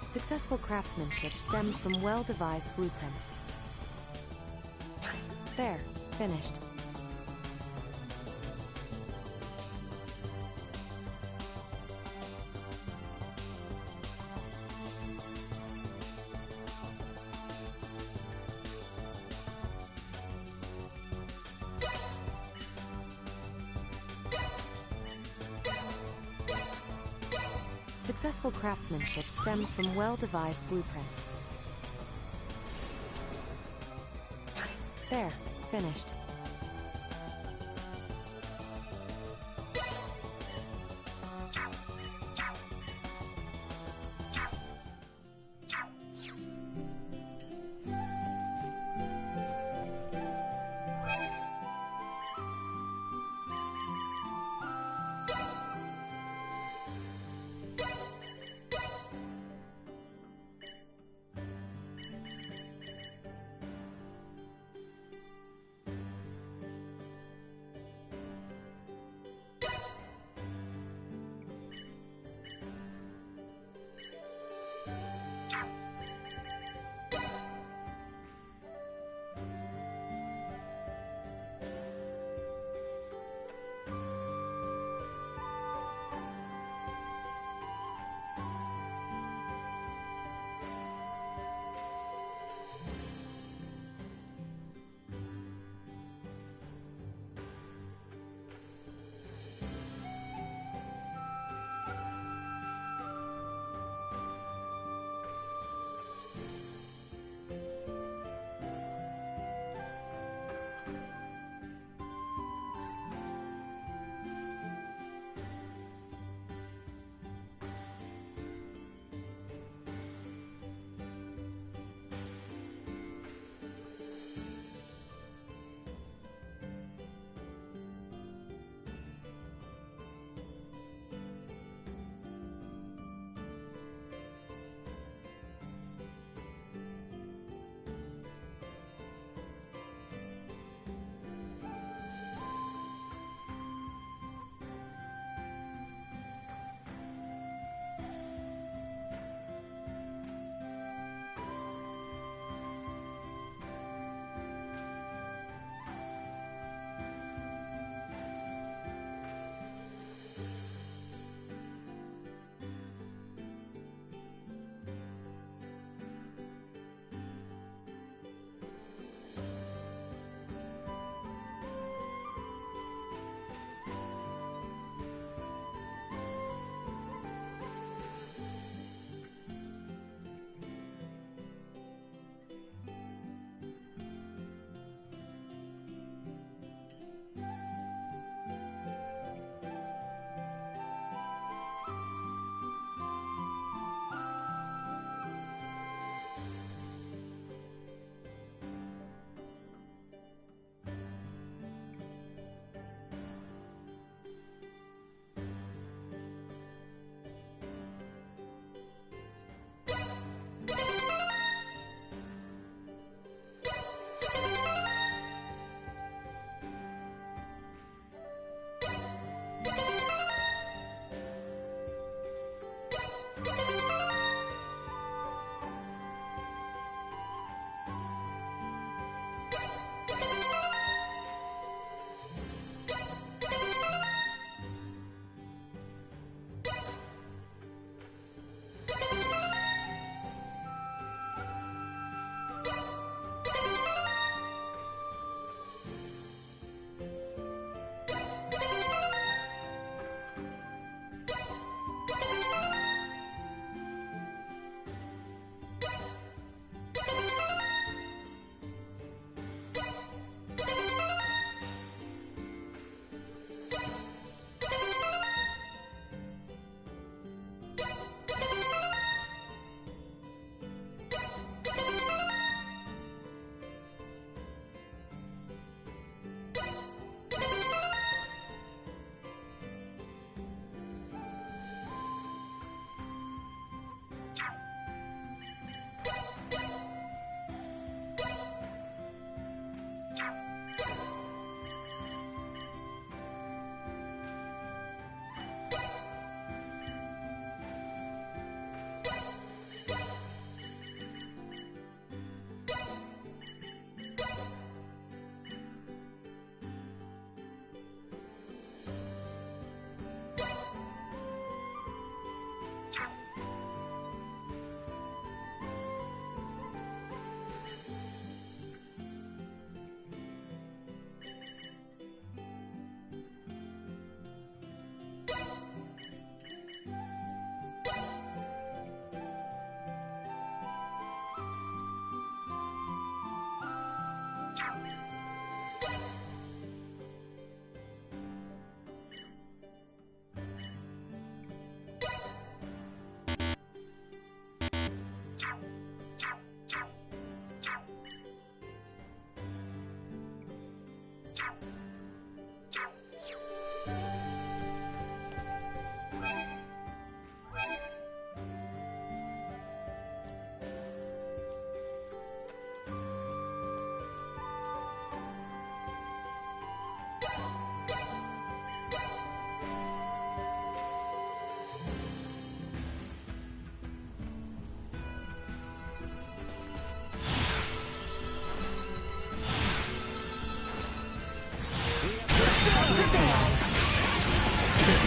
Successful craftsmanship stems from well-devised blueprints. There, finished. successful craftsmanship stems from well-devised blueprints. There, finished.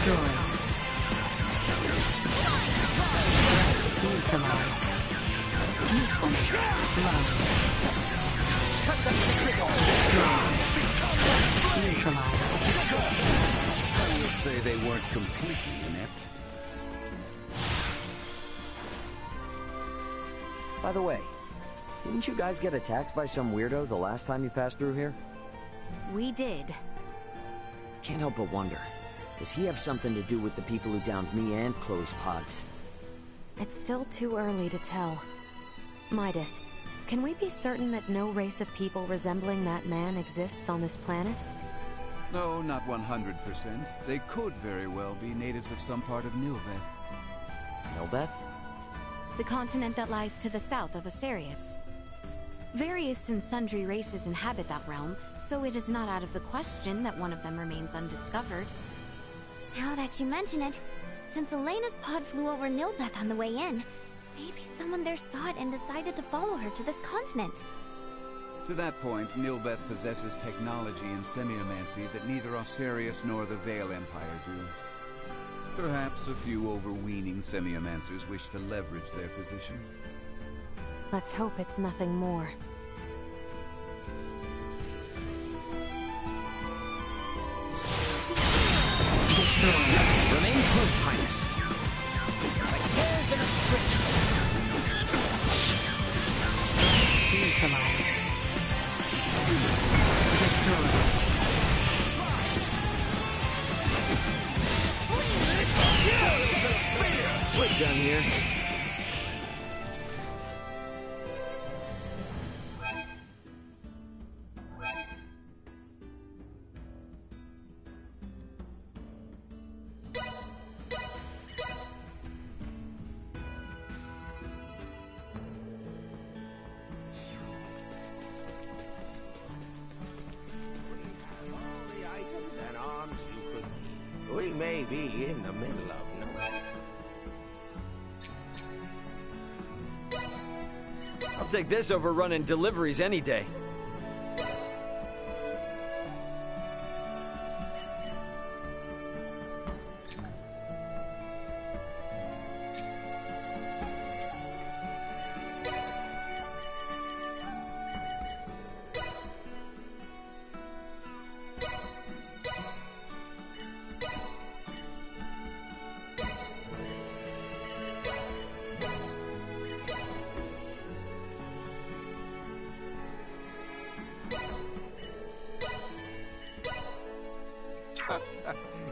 Destroyed. Neutralized. Usefulness. Low. Destroyed. Neutralized. I would say they weren't completely inept. By the way, didn't you guys get attacked by some weirdo the last time you passed through here? We did. Can't help but wonder, does he have something to do with the people who downed me and Chloe's pods? It's still too early to tell. Midas, can we be certain that no race of people resembling that man exists on this planet? No, not 100%. They could very well be natives of some part of Nilbeth. Nilbeth? The continent that lies to the south of Asarius. Various and sundry races inhabit that realm, so it is not out of the question that one of them remains undiscovered. Now that you mention it, since Elena's pod flew over Nilbeth on the way in, maybe someone there saw it and decided to follow her to this continent. To that point, Nilbeth possesses technology in semiomancy that neither Osarius nor the Vale Empire do. Perhaps a few overweening semiomancers wish to leverage their position. Let's hope it's nothing more. Remain close, Highness. Like hairs in a split. Neutralized. Destroyed. We're done here. We may be in the middle of nowhere. I'll take this over running deliveries any day.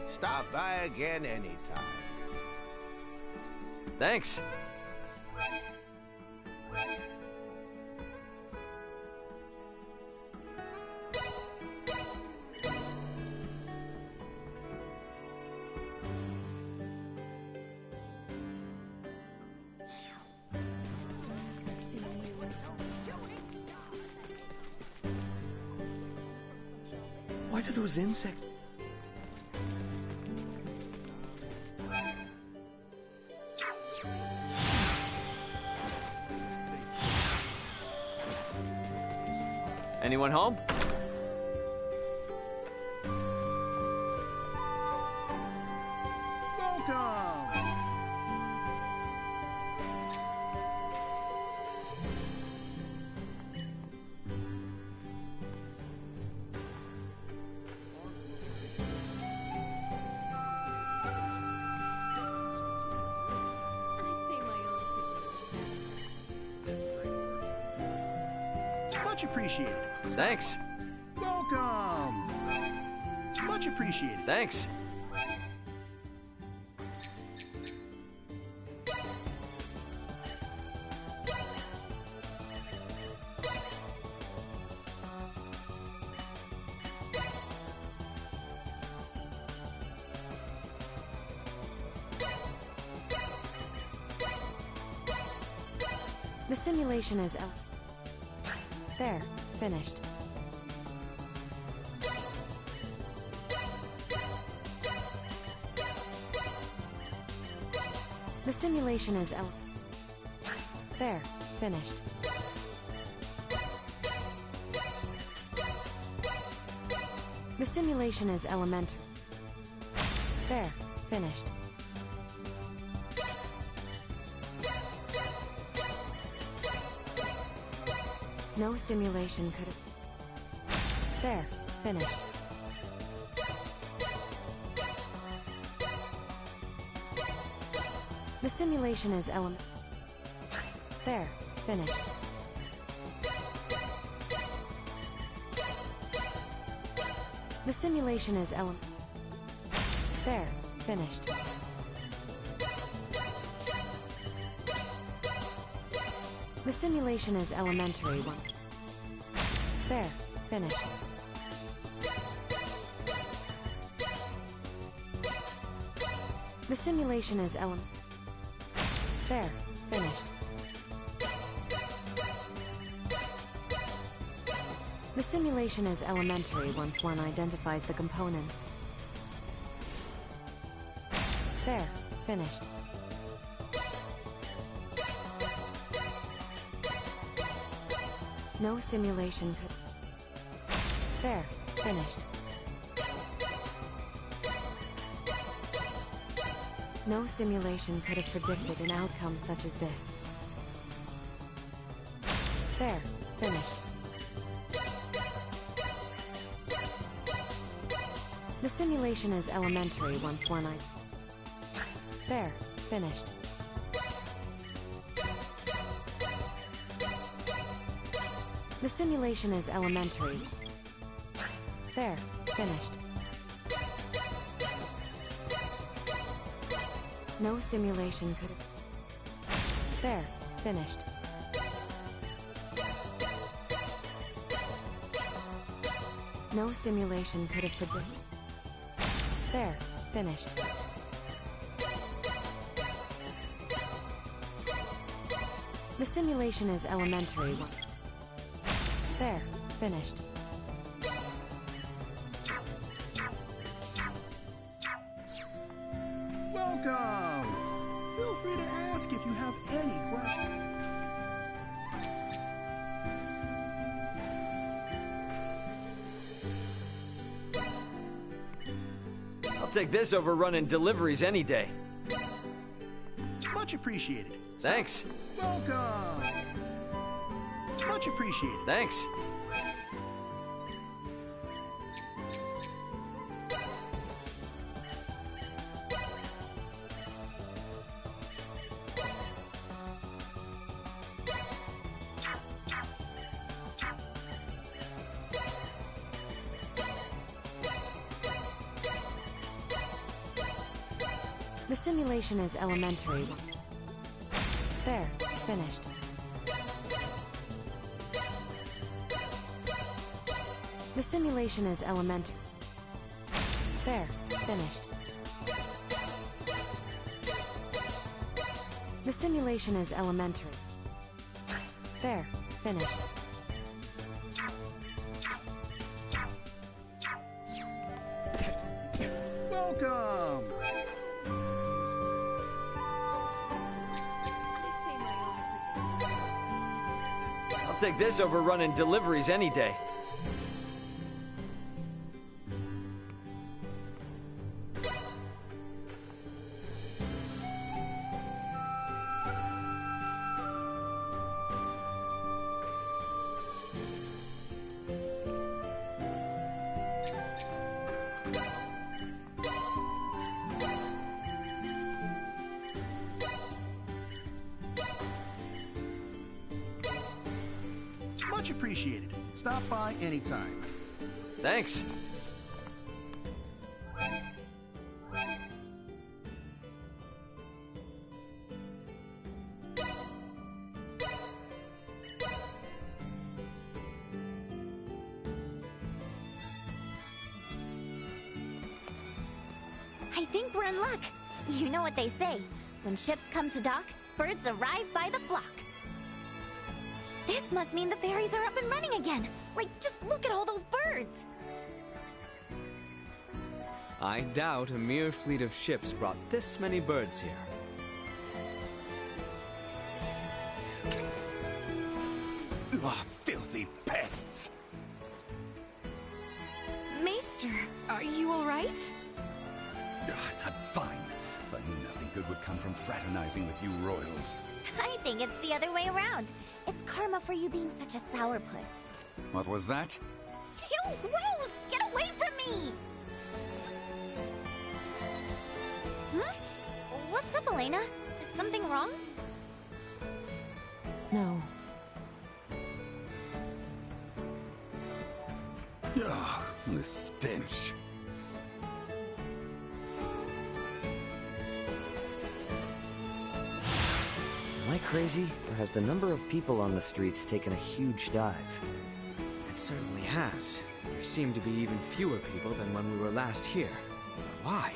Stop by again anytime. Thanks. Why do those insects... Anyone home? Much appreciated. Thanks. Welcome. Much appreciated. Thanks. The simulation is... There, finished. The simulation is there, finished. The simulation is elementary. There, finished. No simulation could have... There, finished. The simulation is element... There, finished. The simulation is element... There, finished. The simulation is elementary one. There, finished. The simulation is element... There, finished. The simulation is elementary once one identifies the components. There, finished. No simulation could... There, finished. No simulation could have predicted an outcome such as this. There, finished. The simulation is elementary once one There, finished. The simulation is elementary. There, finished. No simulation could have... There, finished. No simulation could have predicted... There, finished. The simulation is elementary one. There, finished. Welcome! Feel free to ask if you have any questions. I'll take this over running deliveries any day. Much appreciated. Thanks. Welcome! Much appreciated. Thanks. The simulation is elementary. There, finished. The simulation is elementary. There, finished. The simulation is elementary. There, finished. Welcome! I'll take this over running deliveries any day. Much appreciated. Stop by anytime. Thanks. I think we're in luck. You know what they say. When ships come to dock, birds arrive by the flock. This must mean the ferries are up and running again. Like, just look at all those birds. I doubt a mere fleet of ships brought this many birds here. Oh, filthy pests! Maester, are you all right? I'm fine. I knew nothing good would come from fraternizing with you royals. I think it's the other way around. It's karma for you being such a sourpuss. What was that? Ew, gross! Get away from me! What's up, Elena? Is something wrong? No. Ugh, the stench. Am I crazy, or has the number of people on the streets taken a huge dive? It certainly has. There seem to be even fewer people than when we were last here. But why?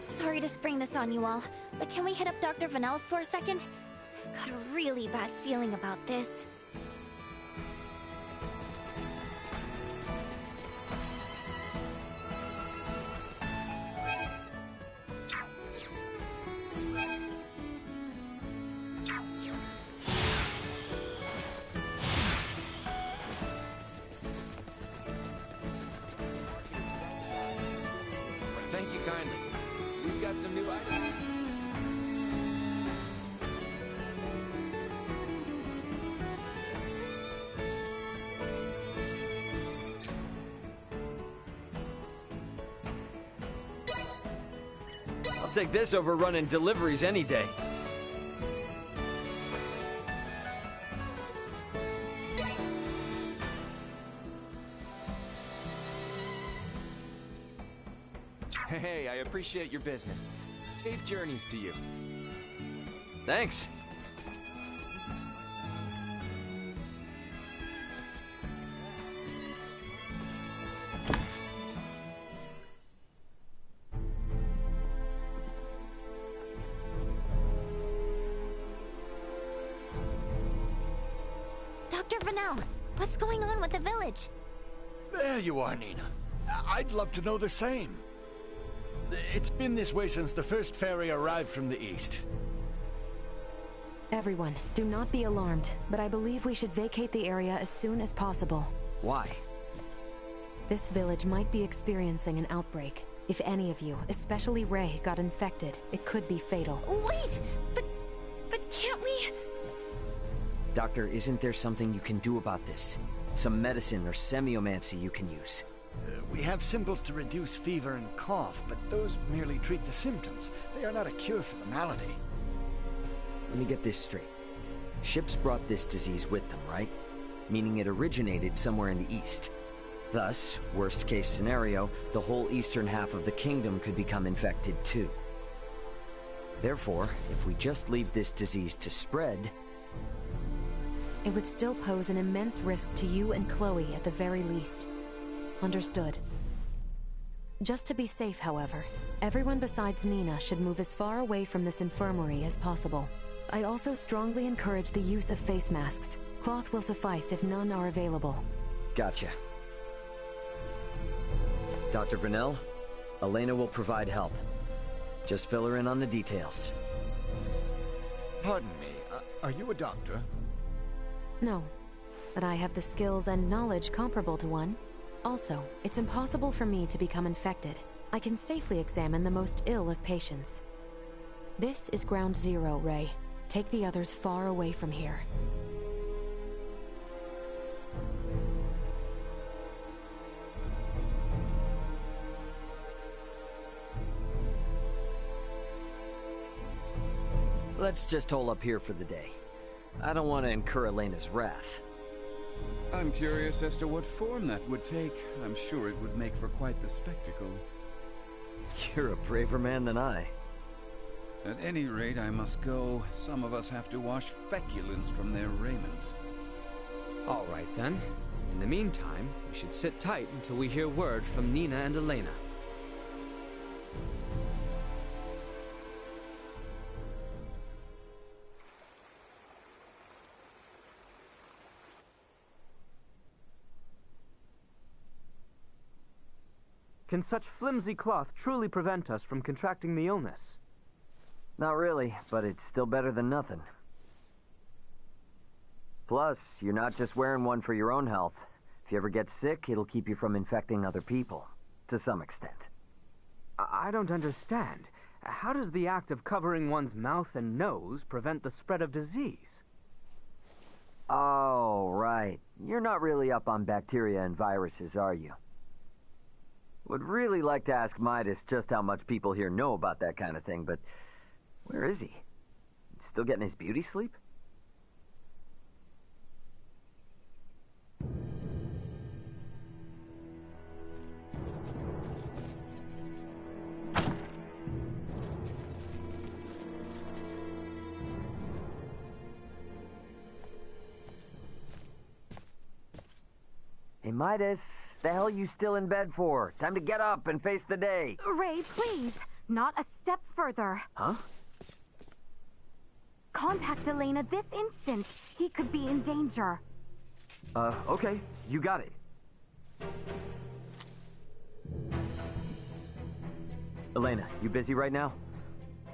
Sorry to spring this on you all, but can we hit up Dr. Vanel's for a second? I've got a really bad feeling about this. Thank you kindly. We've got some new items. I'll take this over running deliveries any day. Hey, I appreciate your business. Safe journeys to you. Thanks. Dr. Vanel, what's going on with the village? There you are, Nina. I'd love to know the same. It's been this way since the first ferry arrived from the east. Everyone, do not be alarmed, but I believe we should vacate the area as soon as possible. Why? This village might be experiencing an outbreak. If any of you, especially Ray, got infected, it could be fatal. Wait! But can't we... Doctor, isn't there something you can do about this? Some medicine or semiomancy you can use? We have symbols to reduce fever and cough, but those merely treat the symptoms. They are not a cure for the malady. Let me get this straight. Ships brought this disease with them, right? Meaning it originated somewhere in the east. Thus, worst case scenario, the whole eastern half of the kingdom could become infected too. Therefore, if we just leave this disease to spread... It would still pose an immense risk to you and Chloe at the very least. Understood. Just to be safe, however, everyone besides Nina should move as far away from this infirmary as possible. I also strongly encourage the use of face masks. Cloth will suffice if none are available. Gotcha. Dr. Vanel, Elena will provide help. Just fill her in on the details. Pardon me, are you a doctor? No, but I have the skills and knowledge comparable to one. Also, it's impossible for me to become infected. I can safely examine the most ill of patients. This is ground zero, Ray. Take the others far away from here. Let's just hole up here for the day. I don't want to incur Elena's wrath. I'm curious as to what form that would take. I'm sure it would make for quite the spectacle. You're a braver man than I. At any rate, I must go. Some of us have to wash feculence from their raiment. All right, then. In the meantime, we should sit tight until we hear word from Nina and Elena. Can such flimsy cloth truly prevent us from contracting the illness? Not really, but it's still better than nothing. Plus, you're not just wearing one for your own health. If you ever get sick, it'll keep you from infecting other people, to some extent. I don't understand. How does the act of covering one's mouth and nose prevent the spread of disease? Oh, right. You're not really up on bacteria and viruses, are you? Would really like to ask Midas just how much people here know about that kind of thing, but where is he? Still getting his beauty sleep? Hey, Midas, the hell you still in bed for? Time to get up and face the day. Ray, please, not a step further. Huh? Contact Elena this instant. He could be in danger. Okay, you got it. Elena, you busy right now?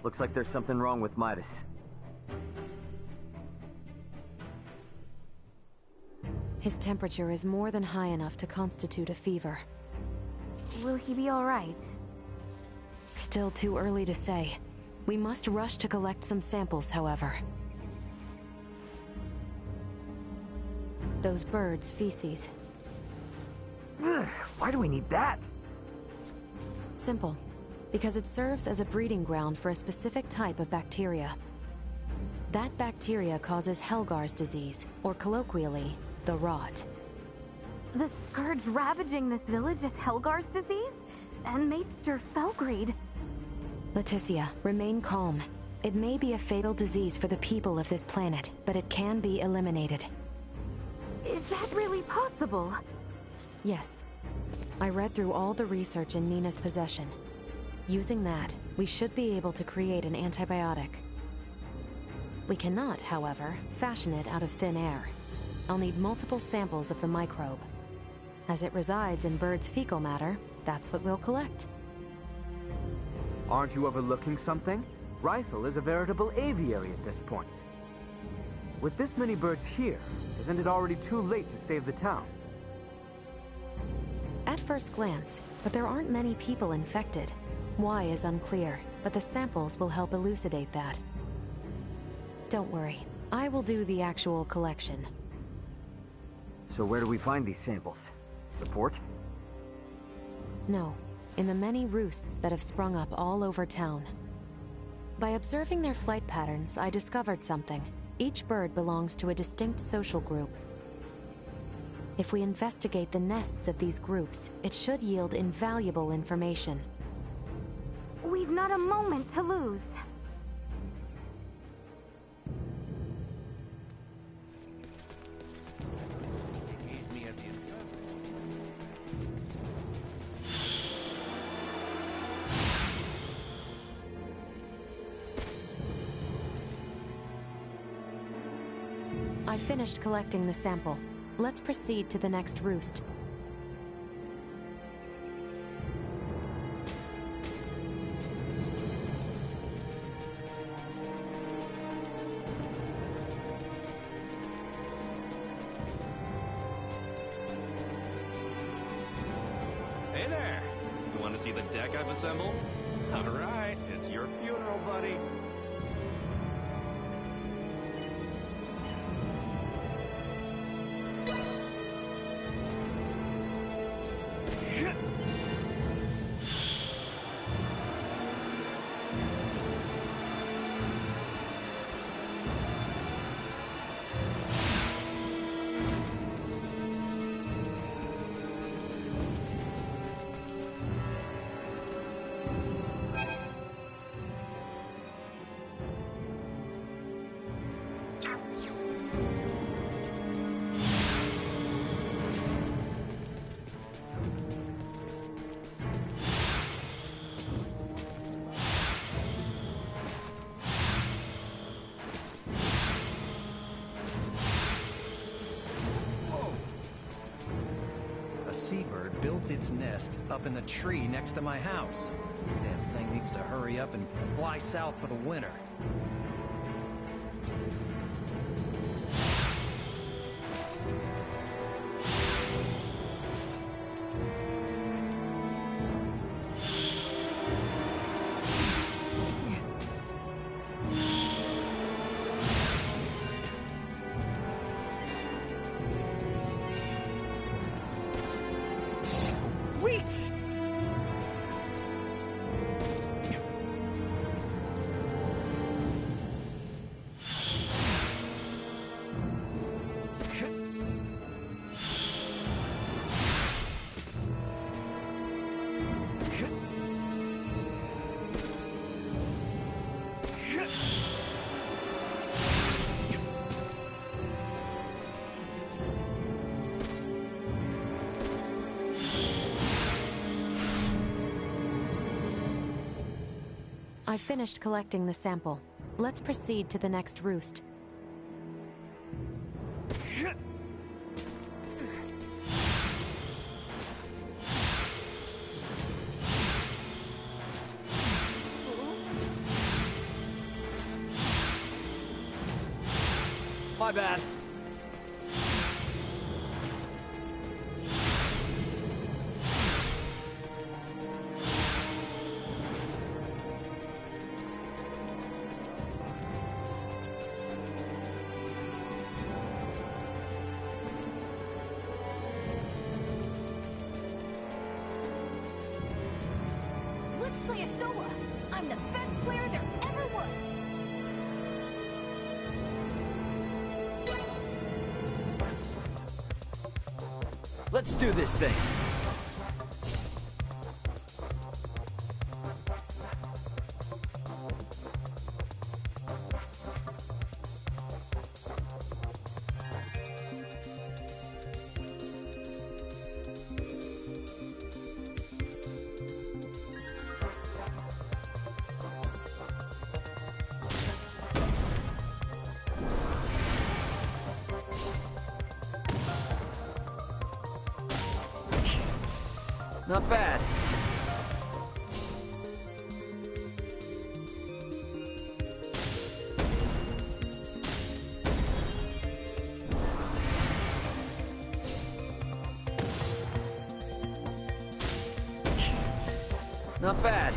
Looks like there's something wrong with Midas. His temperature is more than high enough to constitute a fever. Will he be all right? Still too early to say. We must rush to collect some samples, however. Those birds' feces. Why do we need that? Simple. Because it serves as a breeding ground for a specific type of bacteria. That bacteria causes Helgar's disease, or colloquially, the rot. The scourge ravaging this village is Helgar's disease? And Maester Felgreed. Leticia, remain calm. It may be a fatal disease for the people of this planet, but it can be eliminated. Is that really possible? Yes. I read through all the research in Nina's possession. Using that, we should be able to create an antibiotic. We cannot, however, fashion it out of thin air. I'll need multiple samples of the microbe. As it resides in birds' fecal matter, that's what we'll collect. Aren't you overlooking something? Rhythal is a veritable aviary at this point. With this many birds here, isn't it already too late to save the town? At first glance, but there aren't many people infected. Why is unclear, but the samples will help elucidate that. Don't worry, I will do the actual collection. So where do we find these samples? The port? No, in the many roosts that have sprung up all over town. By observing their flight patterns, I discovered something. Each bird belongs to a distinct social group. If we investigate the nests of these groups, it should yield invaluable information. We've not a moment to lose. I finished collecting the sample. Let's proceed to the next roost. Hey there! You want to see the deck I've assembled? All right, it's your funeral, buddy. Seabird built its nest up in the tree next to my house. Damn thing needs to hurry up and fly south for the winter. I've finished collecting the sample. Let's proceed to the next roost. My bad. Let's play a solo. I'm the best player there ever was. Let's do this thing. Not bad. Not bad.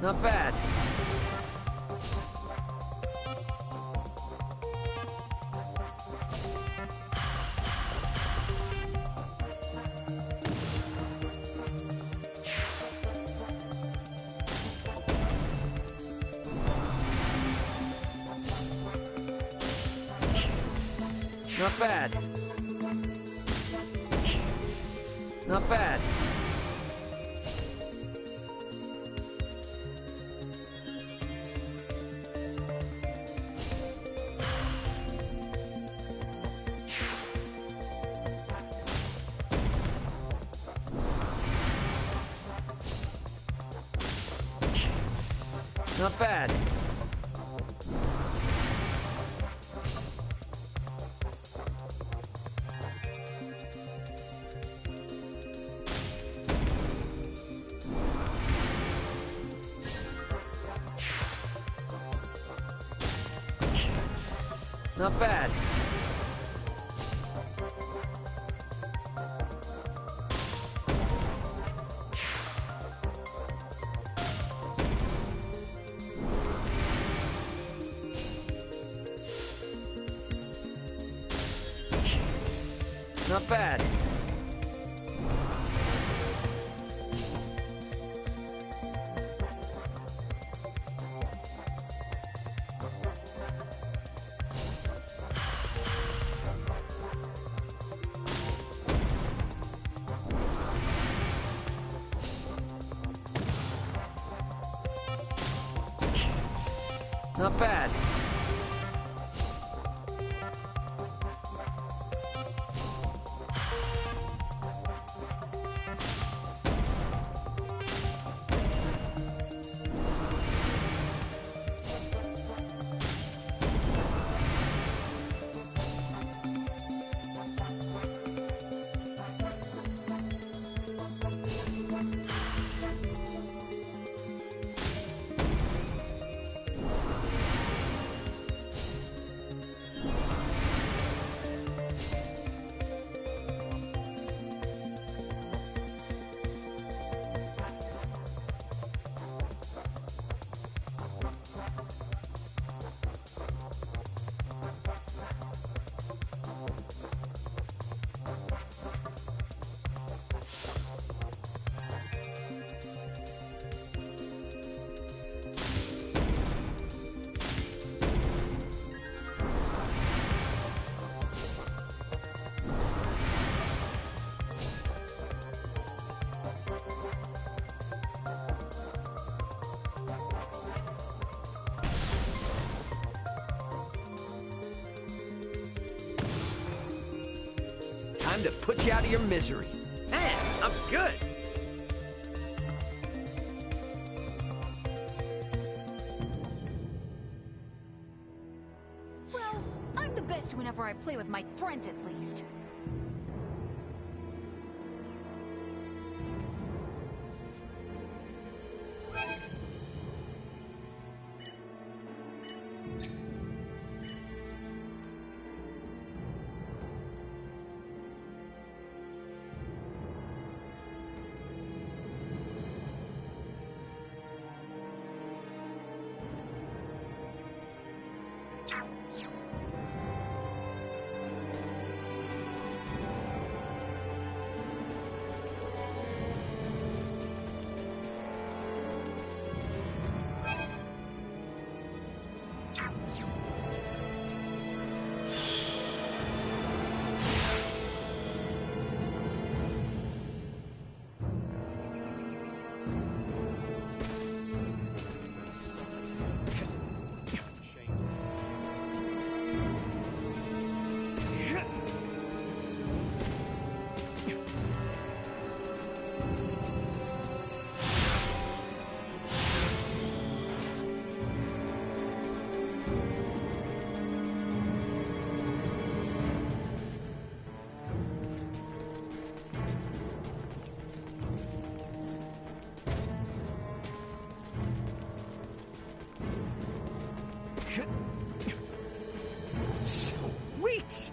Not bad. Not bad. Not bad. Not bad. Not bad. Not bad. Not bad. time to put you out of your misery. Man, I'm good. Well, I'm the best whenever I play with my friends, at least. Sweet!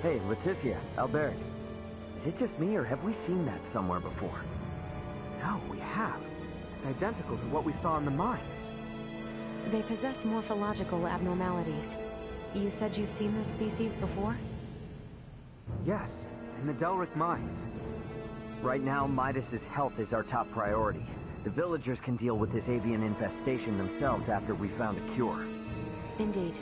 Hey, Leticia, Albert. Is it just me, or have we seen that somewhere before? No, we have. It's identical to what we saw in the mines. They possess morphological abnormalities. You said you've seen this species before? Yes, in the Delric mines. Right now, Midas's health is our top priority. The villagers can deal with this avian infestation themselves after we found a cure. Indeed.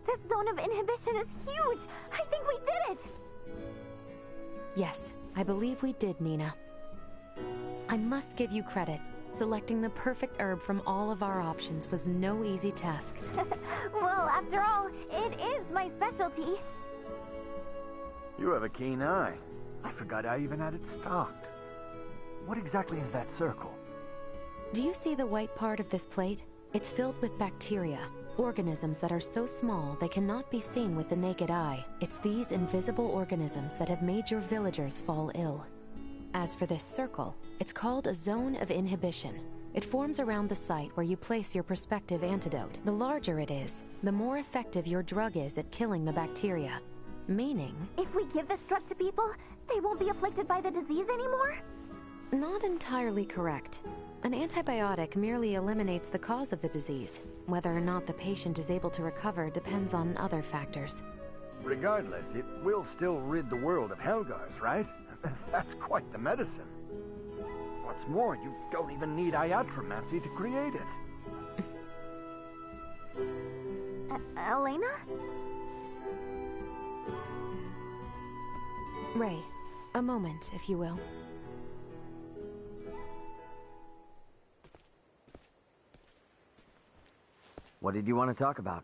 This zone of inhibition is huge! I think we did it! Yes, I believe we did, Nina. I must give you credit. Selecting the perfect herb from all of our options was no easy task. Well, after all, it is my specialty. You have a keen eye. I forgot I even had it stocked. What exactly is that circle? Do you see the white part of this plate? It's filled with bacteria, organisms that are so small they cannot be seen with the naked eye. It's these invisible organisms that have made your villagers fall ill. As for this circle, it's called a zone of inhibition. It forms around the site where you place your prospective antidote. The larger it is, the more effective your drug is at killing the bacteria. Meaning... If we give this drug to people, they won't be afflicted by the disease anymore? Not entirely correct. An antibiotic merely eliminates the cause of the disease. Whether or not the patient is able to recover depends on other factors. Regardless, it will still rid the world of Helgars, right? That's quite the medicine. What's more, you don't even need iatromancy to create it. Elena? Ray, a moment, if you will. What did you want to talk about?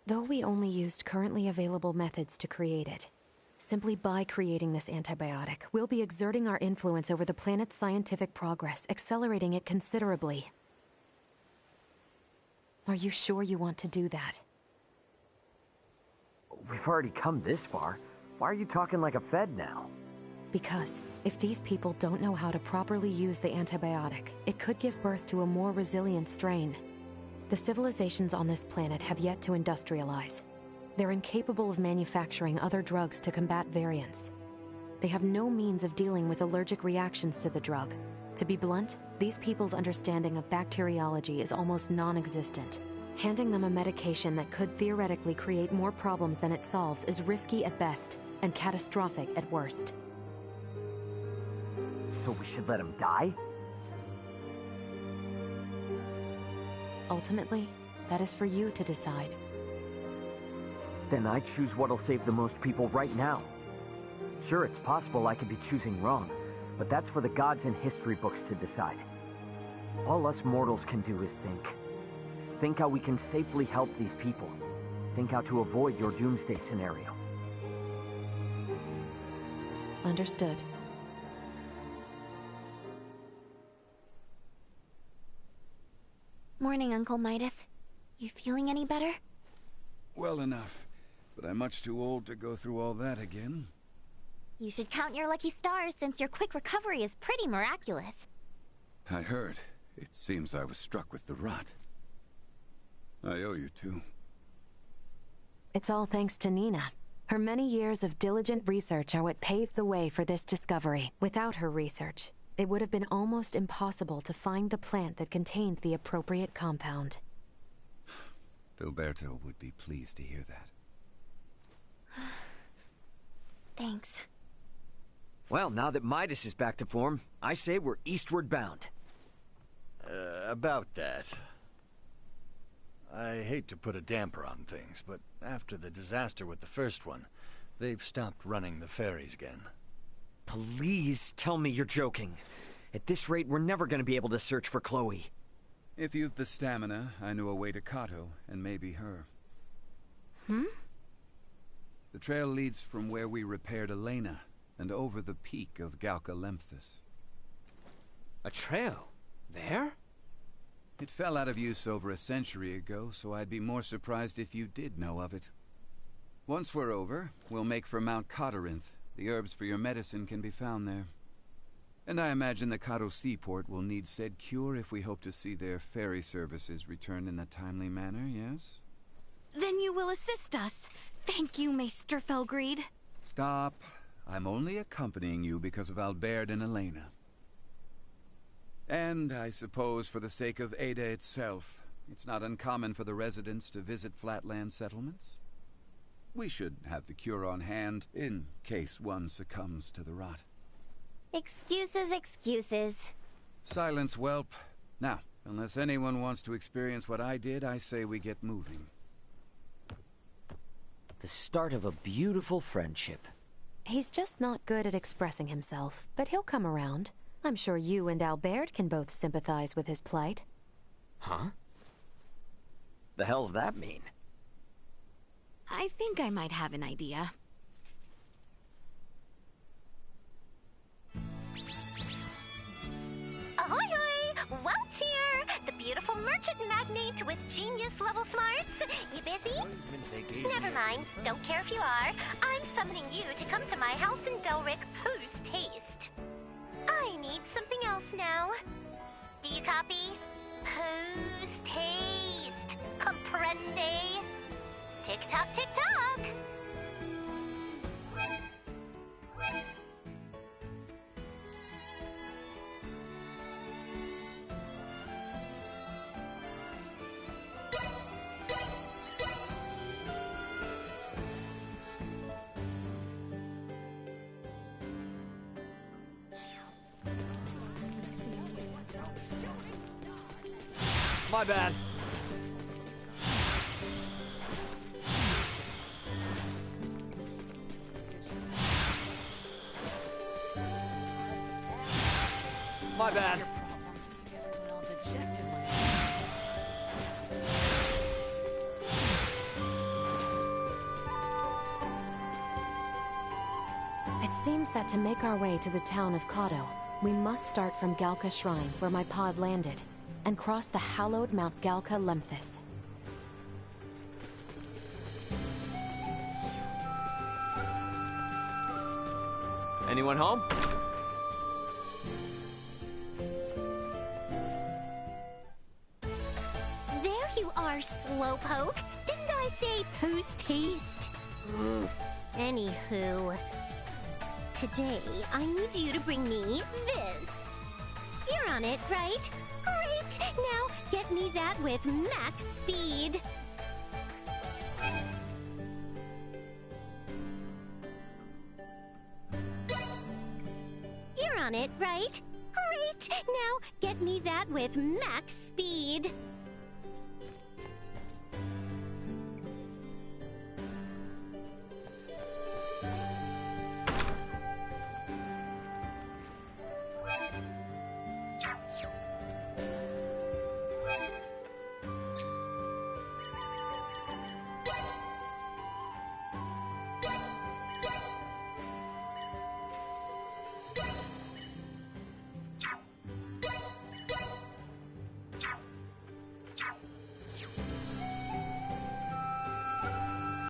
Though we only used currently available methods to create it, simply by creating this antibiotic, we'll be exerting our influence over the planet's scientific progress, accelerating it considerably. Are you sure you want to do that? We've already come this far. Why are you talking like a Fed now? Because if these people don't know how to properly use the antibiotic, it could give birth to a more resilient strain. The civilizations on this planet have yet to industrialize. They're incapable of manufacturing other drugs to combat variants. They have no means of dealing with allergic reactions to the drug. To be blunt, these people's understanding of bacteriology is almost non-existent. Handing them a medication that could theoretically create more problems than it solves is risky at best, and catastrophic at worst. So we should let him die? Ultimately, that is for you to decide. Then I choose what'll save the most people right now. Sure, it's possible I could be choosing wrong, but that's for the gods and history books to decide. All us mortals can do is think. Think how we can safely help these people. Think how to avoid your doomsday scenario. Understood. Morning, Uncle Midas. You feeling any better? Well enough, but I'm much too old to go through all that again. You should count your lucky stars since your quick recovery is pretty miraculous. I heard. It seems I was struck with the rot. I owe you two. It's all thanks to Nina. Her many years of diligent research are what paved the way for this discovery. Without her research, it would have been almost impossible to find the plant that contained the appropriate compound. Filberto would be pleased to hear that. Thanks. Well, now that Midas is back to form, I say we're eastward bound. About that. I hate to put a damper on things, but after the disaster with the first one, they've stopped running the ferries again. Please tell me you're joking. At this rate, we're never going to be able to search for Chloe. If you've the stamina, I know a way to Kato, and maybe her. The trail leads from where we repaired Elena, and over the peak of Galka Lemphis. A trail? There? It fell out of use over a century ago, so I'd be more surprised if you did know of it. Once we're over, we'll make for Mount Cotarinth. The herbs for your medicine can be found there. And I imagine the Kato seaport will need said cure if we hope to see their ferry services return in a timely manner, yes? Then you will assist us. Thank you, Maester Felgreed. Stop. I'm only accompanying you because of Albert and Elena. And I suppose for the sake of Ada itself, it's not uncommon for the residents to visit flatland settlements. We should have the cure on hand, in case one succumbs to the rot. Excuses, excuses. Silence, whelp. Now, unless anyone wants to experience what I did, I say we get moving. The start of a beautiful friendship. He's just not good at expressing himself, but he'll come around. I'm sure you and Albert can both sympathize with his plight. Huh? The hell's that mean? I think I might have an idea. Ahoy hoy! Welch here! The beautiful merchant magnate with genius-level smarts. You busy? Never mind. Don't care if you are. I'm summoning you to come to my house in Delric post-haste. I need something else now. Do you copy? Post-haste. Comprende? Tick-tock, tick-tock! My bad. My bad. It seems that to make our way to the town of Kato, we must start from Galka Shrine, where my pod landed, and cross the hallowed Mount Galka Lemphis. Anyone home? There you are, slowpoke. Didn't I say post-haste? Anywho, today I need you to bring me this. You're on it, right? Great! Now get me that with max speed. You're on it, right? Great! Now get me that with max speed.